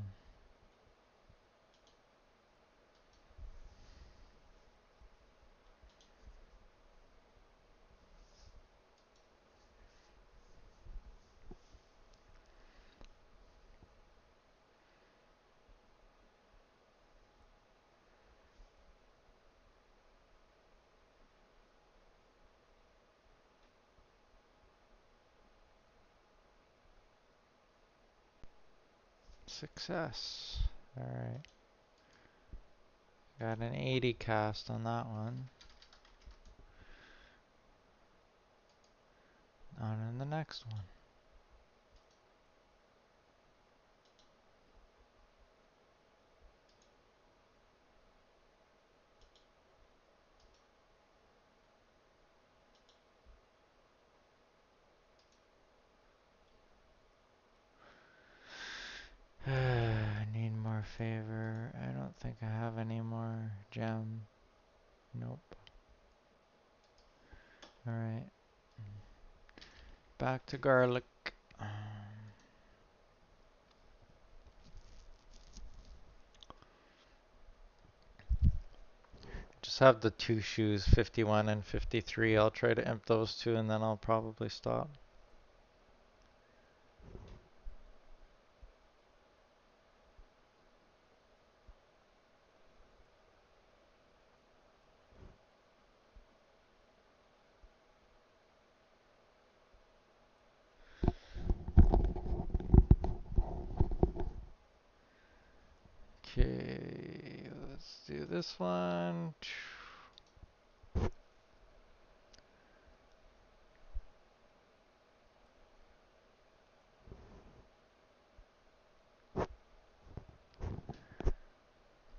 Success. Alright. Got an 80 cast on that one. On in the next one. favor. I don't think I have any more gem. Nope. Alright. Back to garlic. Just have the two shoes, 51 and 53. I'll try to imp those two and then I'll probably stop. Okay, let's do this one.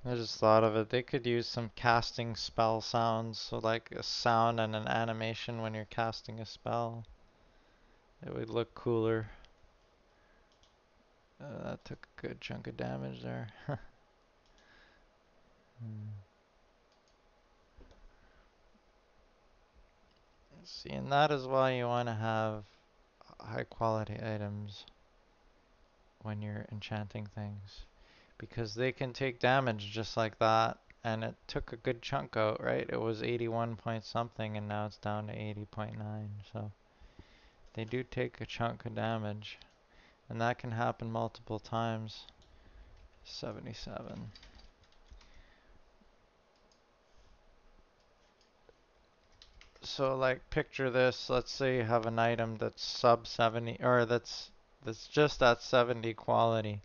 I just thought of it. They could use some casting spell sounds, so like a sound and an animation when you're casting a spell. It would look cooler. That took a good chunk of damage there. See, and that is why you want to have high quality items when you're enchanting things. Because they can take damage just like that. And it took a good chunk out, right? It was 81 point something and now it's down to 80.9. So they do take a chunk of damage. And that can happen multiple times. 77. So like picture this, let's say you have an item that's sub 70 or that's just at 70 quality.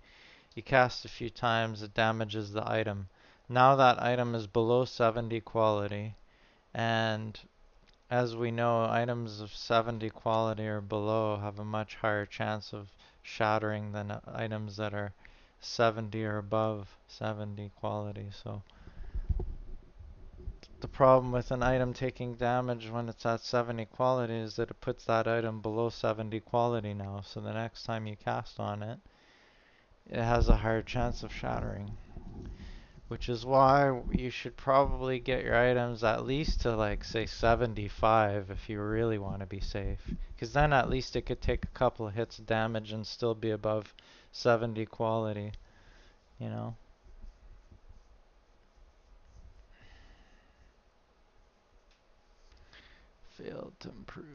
You cast a few times, it damages the item. Now that item is below 70 quality, and as we know, items of 70 quality or below have a much higher chance of shattering than items that are 70 or above 70 quality. So the problem with an item taking damage when it's at 70 quality is that it puts that item below 70 quality now. So the next time you cast on it, it has a higher chance of shattering. Which is why you should probably get your items at least to like say 75 if you really want to be safe. Because then at least it could take a couple of hits of damage and still be above 70 quality, you know? Failed to improve.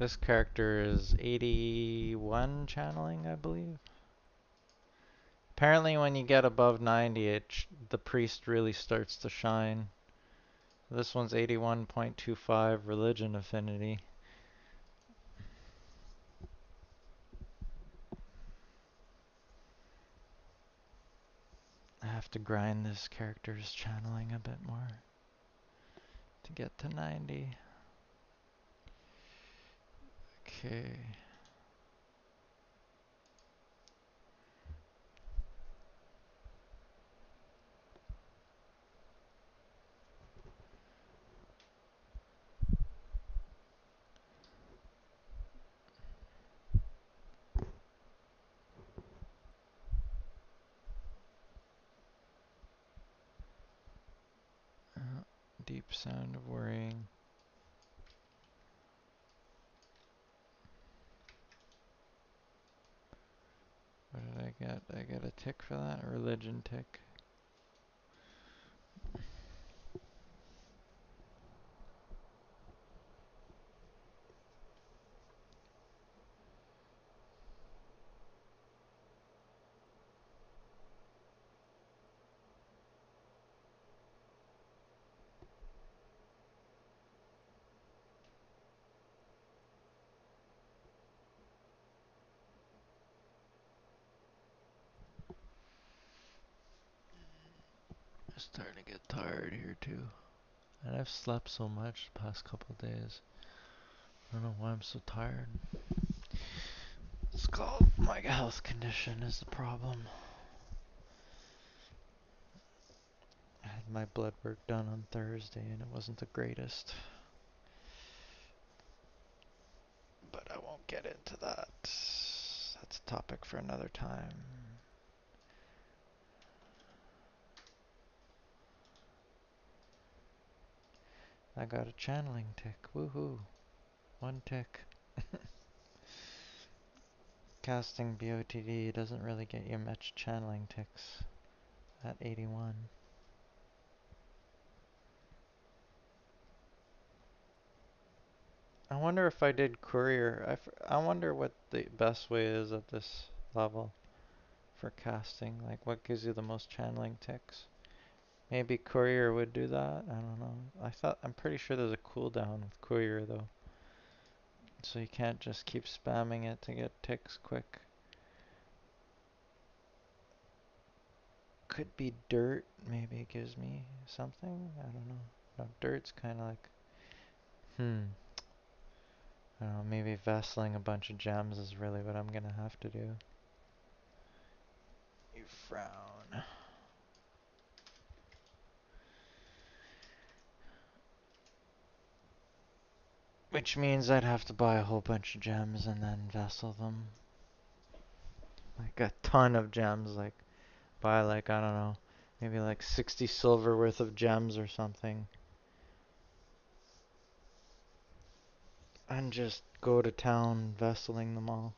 This character is 81 channeling, I believe. Apparently when you get above 90, the priest really starts to shine. This one's 81.25 religion affinity. I have to grind this character's channeling a bit more to get to 90. Okay. Deep sound of worrying. What did I get? I get a tick for that? A religion tick. I'm starting to get tired here too. And I've slept so much the past couple of days. I don't know why I'm so tired. It's called my health condition is the problem. I had my blood work done on Thursday and it wasn't the greatest. But I won't get into that. That's a topic for another time. I got a channeling tick. Woohoo. One tick. Casting BOTD doesn't really get you much channeling ticks at 81. I wonder if I did courier. I wonder what the best way is at this level for casting. Like what gives you the most channeling ticks? Maybe courier would do that. I don't know. I'm pretty sure there's a cooldown with courier though. So you can't just keep spamming it to get ticks quick. Could be dirt. Maybe it gives me something. I don't know. No, dirt's kind of like, I don't know, maybe vesseling a bunch of gems is really what I'm gonna have to do. You frown. Which means I'd have to buy a whole bunch of gems and then vessel them. Like a ton of gems, like buy like, I don't know, maybe like 60 silver worth of gems or something. And just go to town vesseling them all.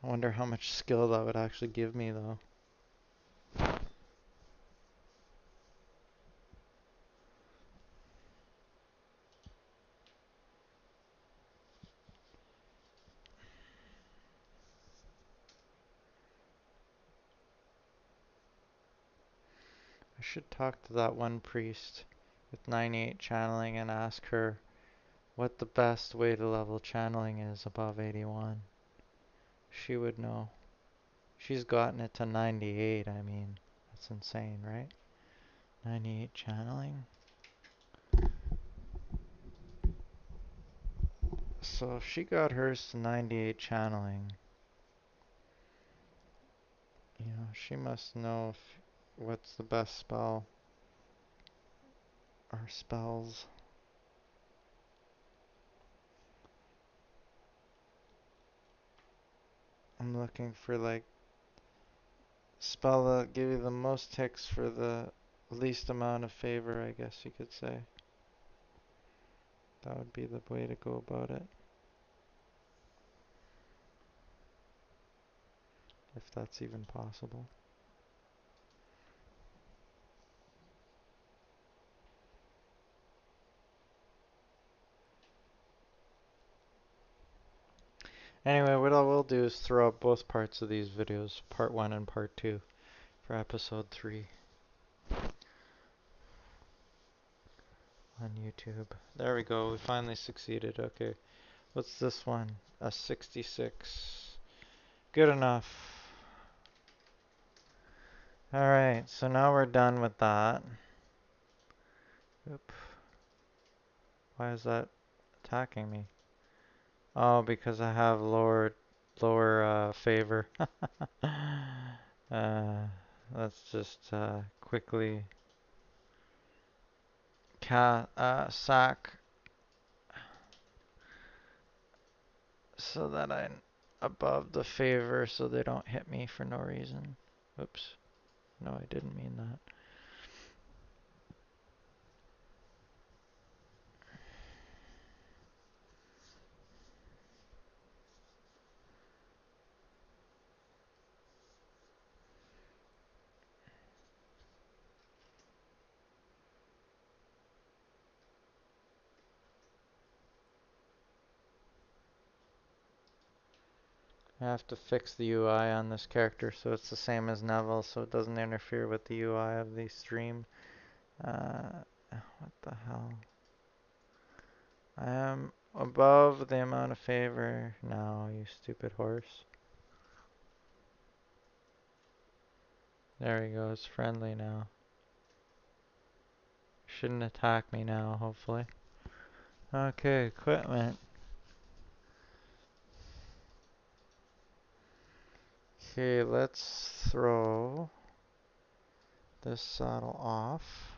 I wonder how much skill that would actually give me though. I should talk to that one priest with 98 channeling and ask her what the best way to level channeling is above 81. She would know. She's gotten it to 98, I mean, that's insane, right? 98 channeling. So if she got hers to 98 channeling, you know, she must know what's the best spell or spells. I'm looking for like spell that give you the most ticks for the least amount of favor, I guess you could say. That would be the way to go about it. If that's even possible. Anyway, what I will do is throw up both parts of these videos, part 1 and part 2, for episode 3 on YouTube. There we go, we finally succeeded. Okay, what's this one? A 66. Good enough. Alright, so now we're done with that. Oop. Why is that attacking me? Oh, because I have lower favor. Let's just quickly sack so that I'm above the favor so they don't hit me for no reason. Oops. No, I didn't mean that. I have to fix the UI on this character so it's the same as Neville so it doesn't interfere with the UI of the stream. What the hell? I am above the amount of favor now, you stupid horse. There he goes, friendly now. Shouldn't attack me now, hopefully. Okay, equipment. Okay, let's throw this saddle off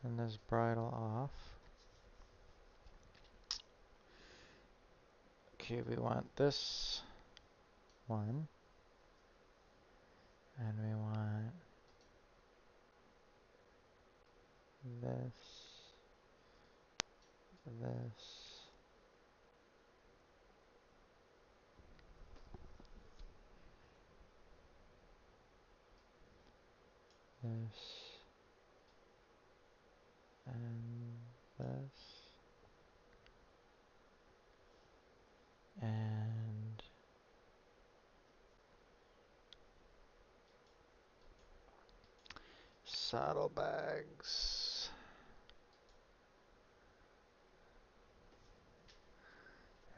and this bridle off. Okay, we want this one, and we want this, this, this, and this, and saddlebags.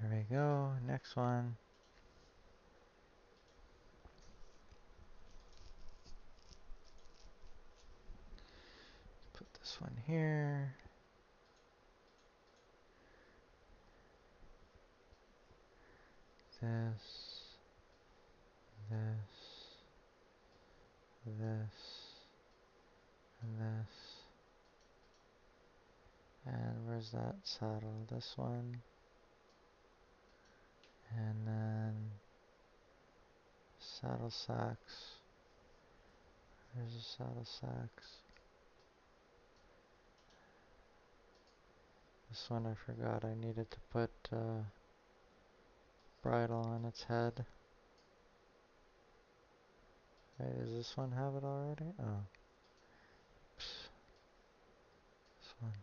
There we go. Next one. Put this one here. This, this, this, and this. And where's that saddle? This one. And then saddle sacks. There's the saddle sacks. This one I forgot I needed to put bridle on its head. Wait, does this one have it already? Oh. Psst. This one.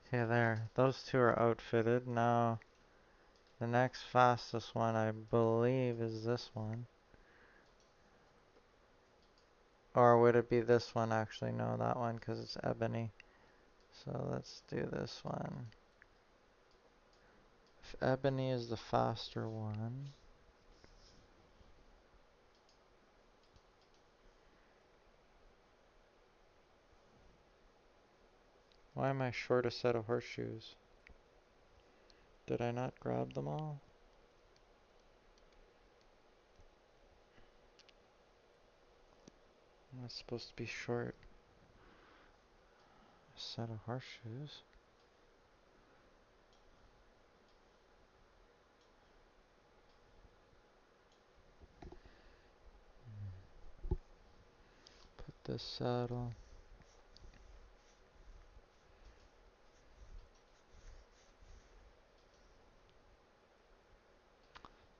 Okay, there. Those two are outfitted. Now, the next fastest one, I believe, is this one. Or would it be this one, actually? No, that one, because it's ebony. So let's do this one. If ebony is the faster one. Why am I short a set of horseshoes? Did I not grab them all? Am I supposed to be short a set of horseshoes? Put this saddle.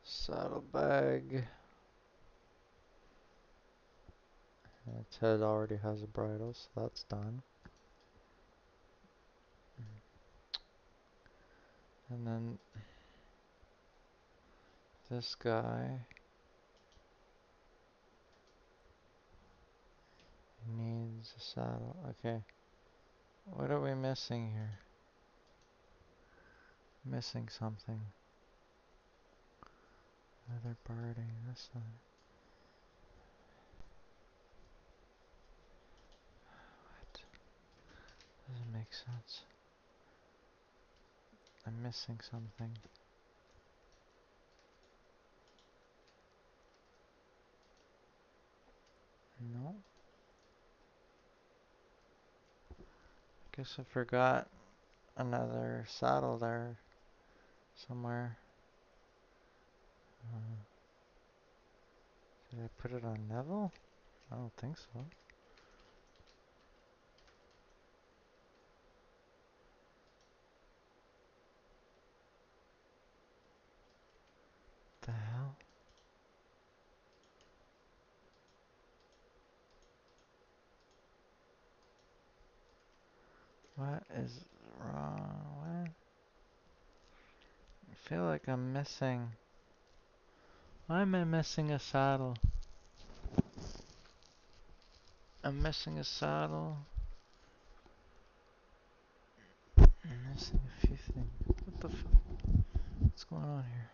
Saddlebag. Its head already has a bridle, so that's done. And then this guy needs a saddle. Okay. What are we missing here? Missing something. Leather barding. That's not it. What? Doesn't make sense. I'm missing something. No. Guess I forgot another saddle there somewhere. Did I put it on Neville? I don't think so. The hell? What is wrong? What? I feel like I'm missing. Why am I missing a saddle? I'm missing a saddle. I'm missing a few things. What the fuck? What's going on here?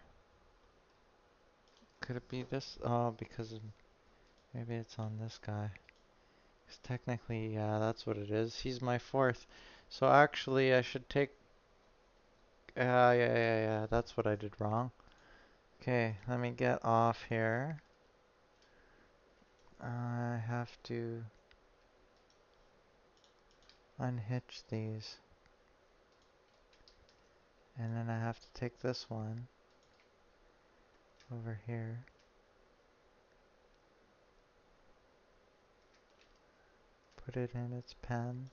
Could it be this? Oh, because maybe it's on this guy. Because technically, yeah, that's what it is. He's my fourth. So actually, I should take... yeah. That's what I did wrong. Okay, let me get off here. I have to unhitch these. And then I have to take this one over here. Put it in its pen.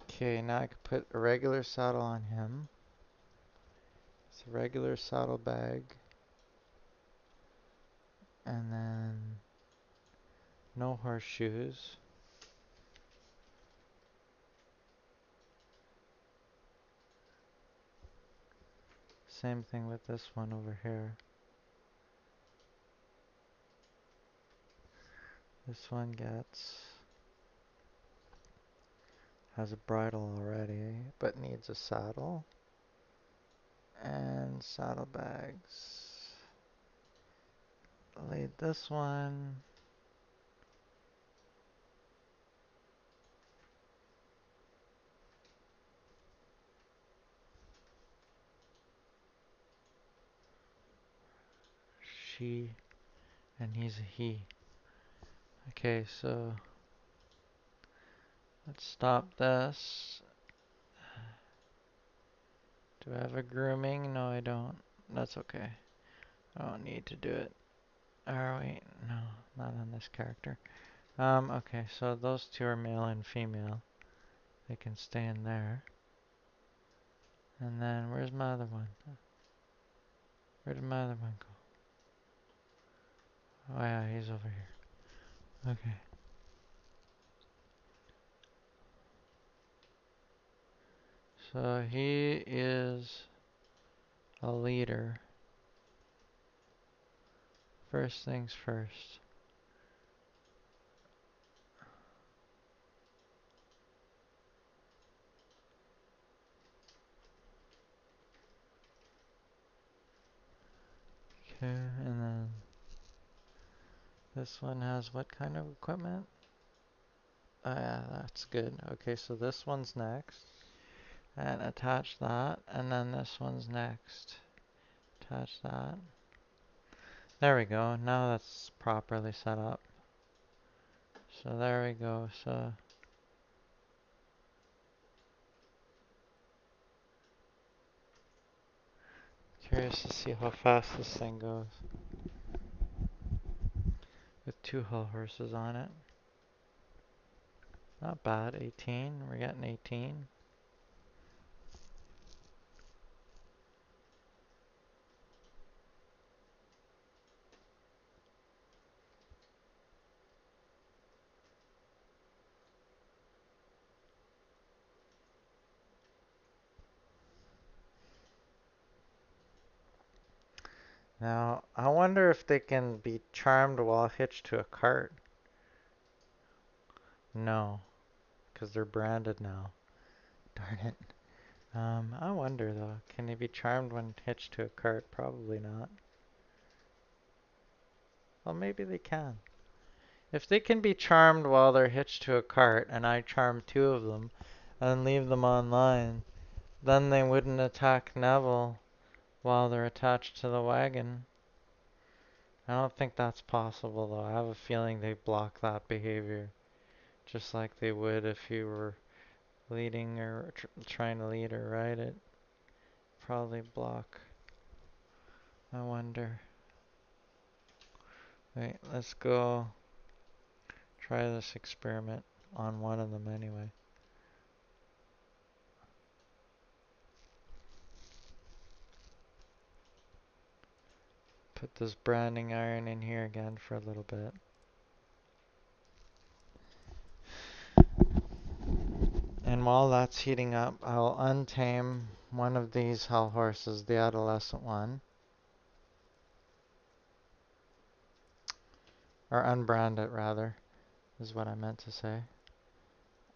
Okay, now I can put a regular saddle on him. It's a regular saddle bag. And then no horseshoes. Same thing with this one over here. This one has a bridle already, but needs a saddle. And saddlebags. Laid this one. She, and he's a he. Okay, so let's stop this. Do I have a grooming? No, I don't. That's okay. I don't need to do it. Oh, wait, no, not on this character. Okay, so those two are male and female. They can stay in there. And then, where's my other one? Where did my other one go? Oh yeah, he's over here. Okay. So he is a leader. First things first. Okay, and then this one has what kind of equipment? Oh yeah, that's good. Okay, so this one's next. And attach that, and then this one's next. Attach that. There we go. Now that's properly set up. So there we go. So curious to see how fast this thing goes. With two hull horses on it. Not bad. 18. We're getting 18. Now, I wonder if they can be charmed while hitched to a cart. No, because they're branded now. Darn it. I wonder though, can they be charmed when hitched to a cart? Probably not. Well, maybe they can. If they can be charmed while they're hitched to a cart, and I charm two of them, and leave them online, then they wouldn't attack Neville while they're attached to the wagon. I don't think that's possible though. I have a feeling they block that behavior. Just like they would if you were leading or trying to lead or ride it. Probably block. I wonder. Wait, let's go try this experiment on one of them anyway. Put this branding iron in here again for a little bit. And while that's heating up, I'll untame one of these hell horses, the adolescent one. Or unbrand it rather, is what I meant to say.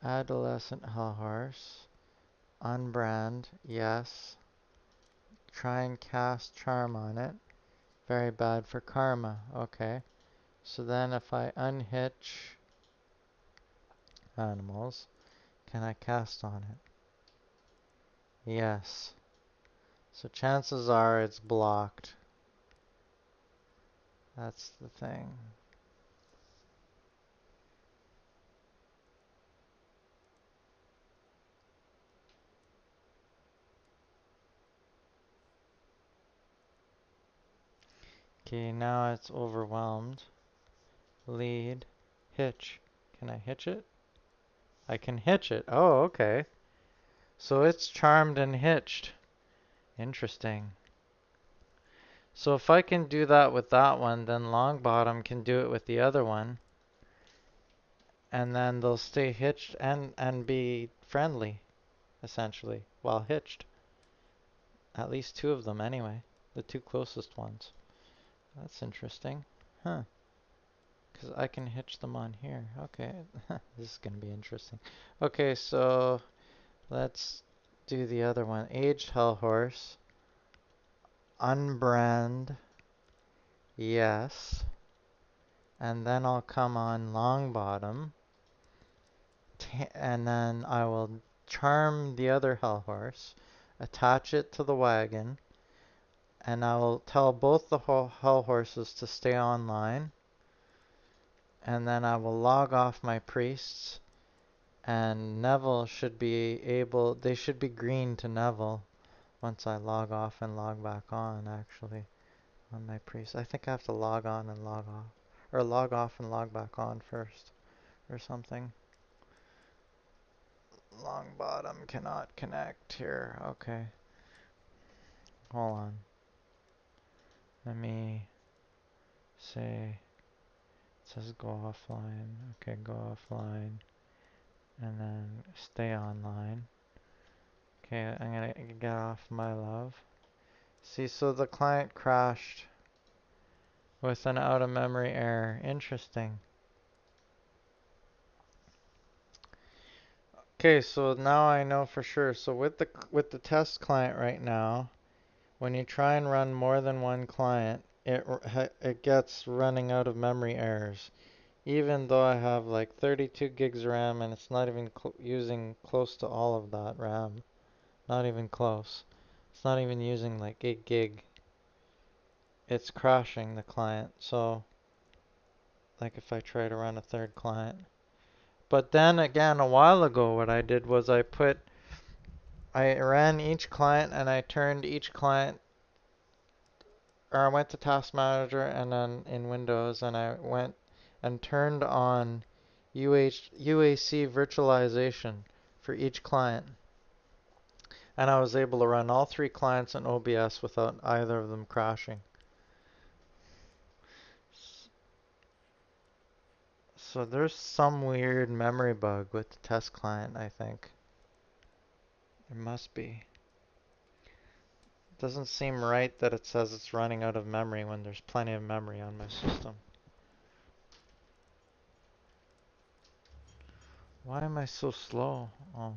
Adolescent hell horse. Unbrand, yes. Try and cast charm on it. Very bad for karma, okay. So then if I unhitch animals, can I cast on it? Yes. So chances are it's blocked. That's the thing. Okay, now it's overwhelmed. Lead. Hitch. Can I hitch it? I can hitch it. Oh, okay. So it's charmed and hitched. Interesting. So if I can do that with that one, then Longbottom can do it with the other one. And then they'll stay hitched and be friendly, essentially, while hitched. At least two of them anyway. The two closest ones. That's interesting. Huh. Because I can hitch them on here. Okay. This is going to be interesting. Okay, so let's do the other one. Aged Hellhorse. Unbrand. Yes. And then I'll come on Longbottom. And then I will charm the other Hellhorse. Attach it to the wagon. And I will tell both the Hellhorses to stay online. And then I will log off my priests. And Neville should be able, they should be green to Neville once I log off and log back on, actually, on my priest. I think I have to log on and log off, or log off and log back on first, or something. Longbottom cannot connect here. Okay. Hold on. Let me say, it says go offline. Okay, go offline. And then stay online. Okay, I'm gonna get off my love. See, so the client crashed with an out of memory error. Interesting. Okay, so now I know for sure. So with the test client right now, when you try and run more than one client, it gets running out of memory errors. Even though I have like 32 gigs RAM and it's not even using close to all of that RAM. Not even close. It's not even using like 8 gig. It's crashing the client. So like if I try to run a third client. But then again, a while ago, what I did was I ran each client and I turned each client, or I went to Task Manager and then in Windows and I went and turned on UAC virtualization for each client. And I was able to run all three clients in OBS without either of them crashing. So there's some weird memory bug with the test client, I think. There must be. It doesn't seem right that it says it's running out of memory when there's plenty of memory on my system. Why am I so slow? Oh.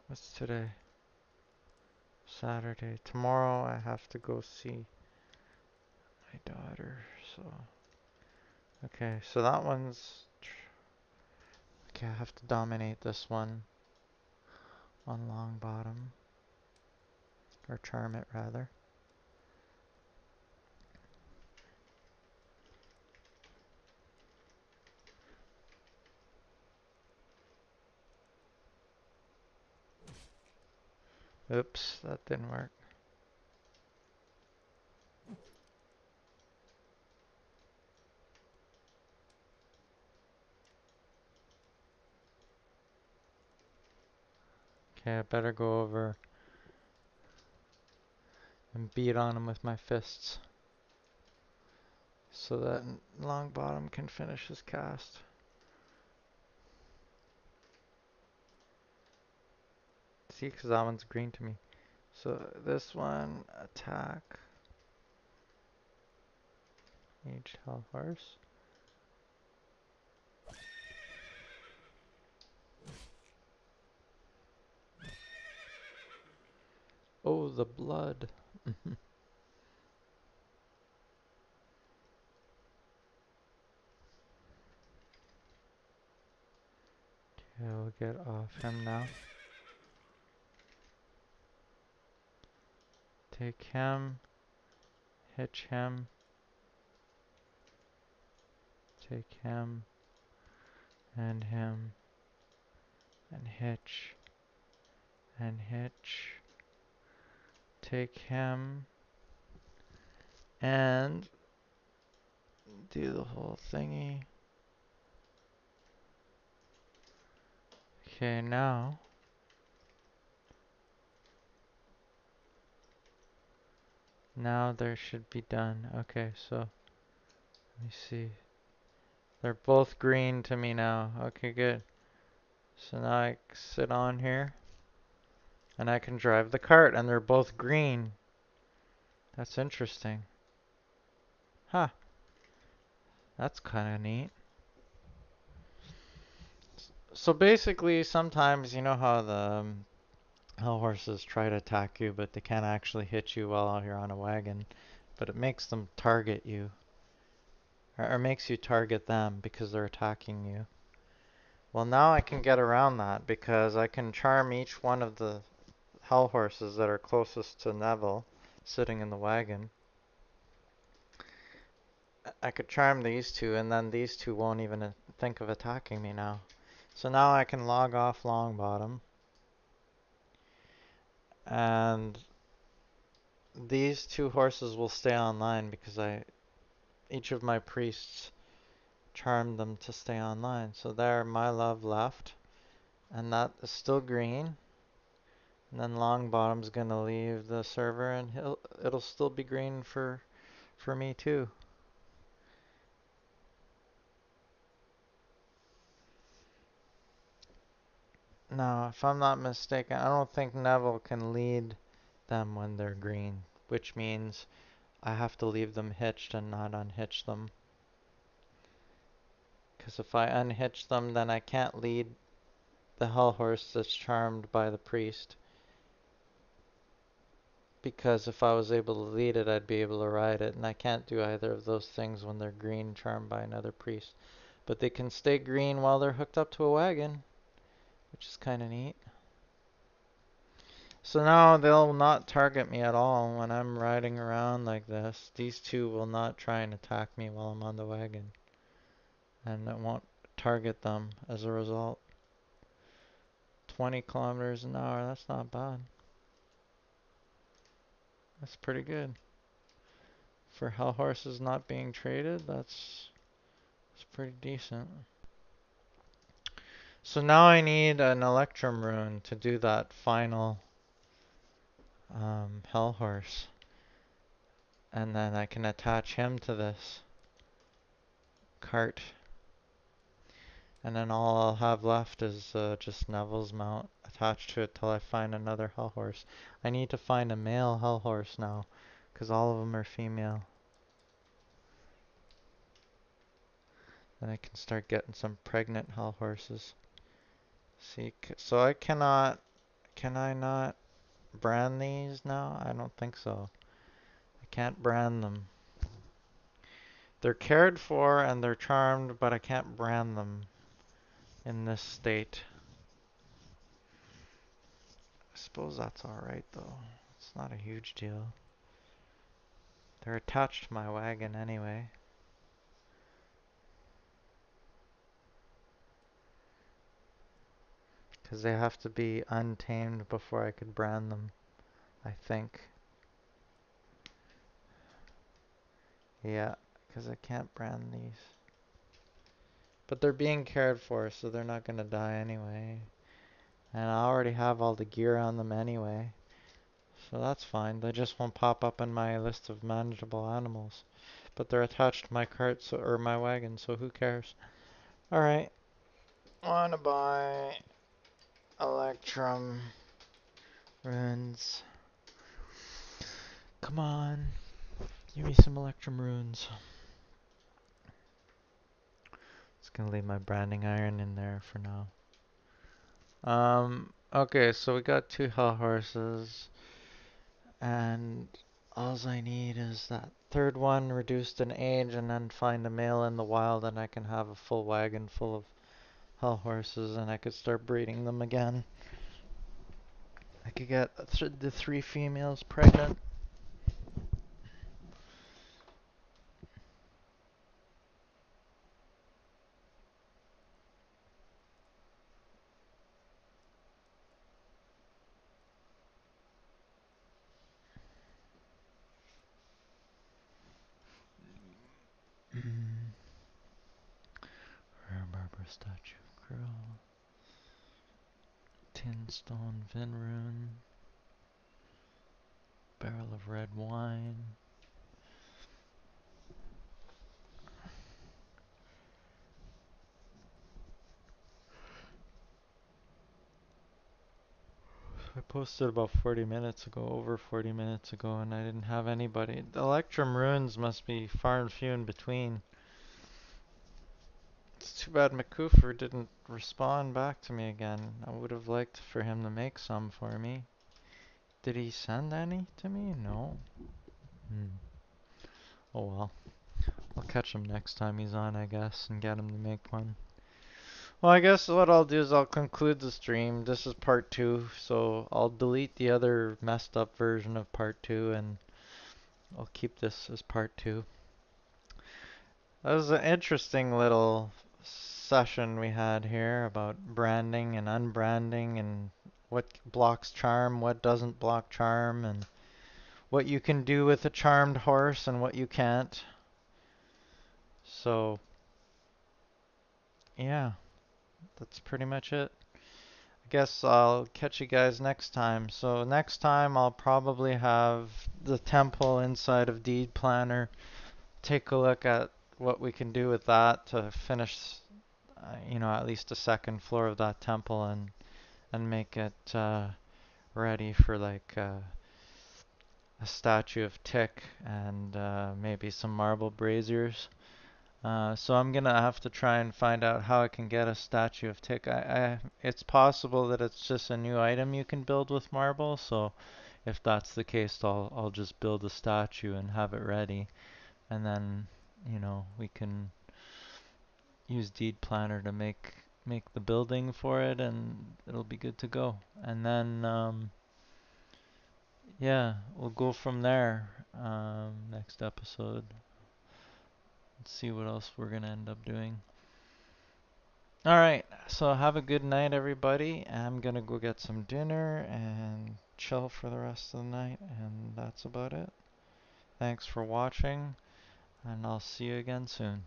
What's today? Saturday. Tomorrow I have to go see my daughter, so. Okay, so that one's. Okay, I have to dominate this one on Longbottom. Or charm it, rather. Oops, that didn't work. Okay, I better go over and beat on him with my fists so that Longbottom can finish his cast. See, because that one's green to me. So this one, attack. Aged Hellhorse. Oh, the blood. Okay, we'll get off him now. Take him. Hitch him. Take him. And him. and hitch, and hitch. Take him and do the whole thingy. Okay, now they should be done. Okay, so let me see. They're both green to me now. Okay, good. So now I sit on here and I can drive the cart and they're both green. That's interesting. Huh, that's kind of neat. So basically, sometimes you know how how horses try to attack you, but they can't actually hit you while you're on a wagon, but it makes them target you, or makes you target them because they're attacking you. Well, now I can get around that because I can charm each one of the hell horses that are closest to Neville sitting in the wagon. I could charm these two, and then these two won't even think of attacking me now. So now I can log off Longbottom, and these two horses will stay online because each of my priests charmed them to stay online. So there, my love left, and that is still green. And then Longbottom's gonna leave the server, and it'll still be green for me too. Now, if I'm not mistaken, I don't think Neville can lead them when they're green, which means I have to leave them hitched and not unhitch them. Because if I unhitch them, then I can't lead the hell horse that's charmed by the priest. Because if I was able to lead it, I'd be able to ride it, and I can't do either of those things when they're green, charmed by another priest. But they can stay green while they're hooked up to a wagon, which is kind of neat. So now they'll not target me at all when I'm riding around like this. These two will not try and attack me while I'm on the wagon. And it won't target them as a result. 20 kilometers an hour, that's not bad. That's pretty good. For hell horses not being traded, that's pretty decent. So now I need an Electrum rune to do that final hell horse. And then I can attach him to this cart. And then all I'll have left is just Neville's mount attached to it till I find another hell horse. I need to find a male hell horse now, because all of them are female. Then I can start getting some pregnant hell horses. See, so can I not brand these now? I don't think so. I can't brand them. They're cared for and they're charmed, but I can't brand them in this state. I suppose that's alright though. It's not a huge deal. They're attached to my wagon anyway. Because they have to be untamed before I could brand them, I think. Yeah, because I can't brand these. But they're being cared for, so they're not going to die anyway. And I already have all the gear on them anyway. So that's fine. They just won't pop up in my list of manageable animals. But they're attached to my cart, so, or my wagon, so who cares? Alright. Wanna buy Electrum runes. Come on. Give me some Electrum runes. Just gonna leave my branding iron in there for now. Okay, so we got two hell horses. And all I need is that third one reduced in age and then find a male in the wild and I can have a full wagon full of hell horses and I could start breeding them again. I could get the three females pregnant. Statue of Krill. Tinstone Vinrune. Barrel of red wine. I posted about 40 minutes ago, over 40 minutes ago, and I didn't have anybody. The Electrum runes must be far and few in between. It's too bad McCoofer didn't respond back to me again. I would have liked for him to make some for me. Did he send any to me? No. Oh well. I'll catch him next time he's on, I guess, and get him to make one. Well, I guess what I'll do is I'll conclude the stream. This is part 2, so I'll delete the other messed up version of part 2 and I'll keep this as part 2. That was an interesting little session we had here about branding and unbranding and what blocks charm, what doesn't block charm, and what you can do with a charmed horse and what you can't. So, yeah, that's pretty much it. I guess I'll catch you guys next time. So next time I'll probably have the temple inside of Deed Planner. Take a look at what we can do with that to finish, at least the second floor of that temple and make it ready for like a statue of Tick and maybe some marble braziers. So I'm gonna have to try and find out how I can get a statue of Tick. It's possible that it's just a new item you can build with marble. So if that's the case, I'll just build a statue and have it ready, and then we can use Deed Planner to make the building for it, and it'll be good to go. And then yeah, we'll go from there. Next episode. Let's see what else we're gonna end up doing. Alright, so have a good night, everybody. I'm gonna go get some dinner and chill for the rest of the night, and that's about it. Thanks for watching, and I'll see you again soon.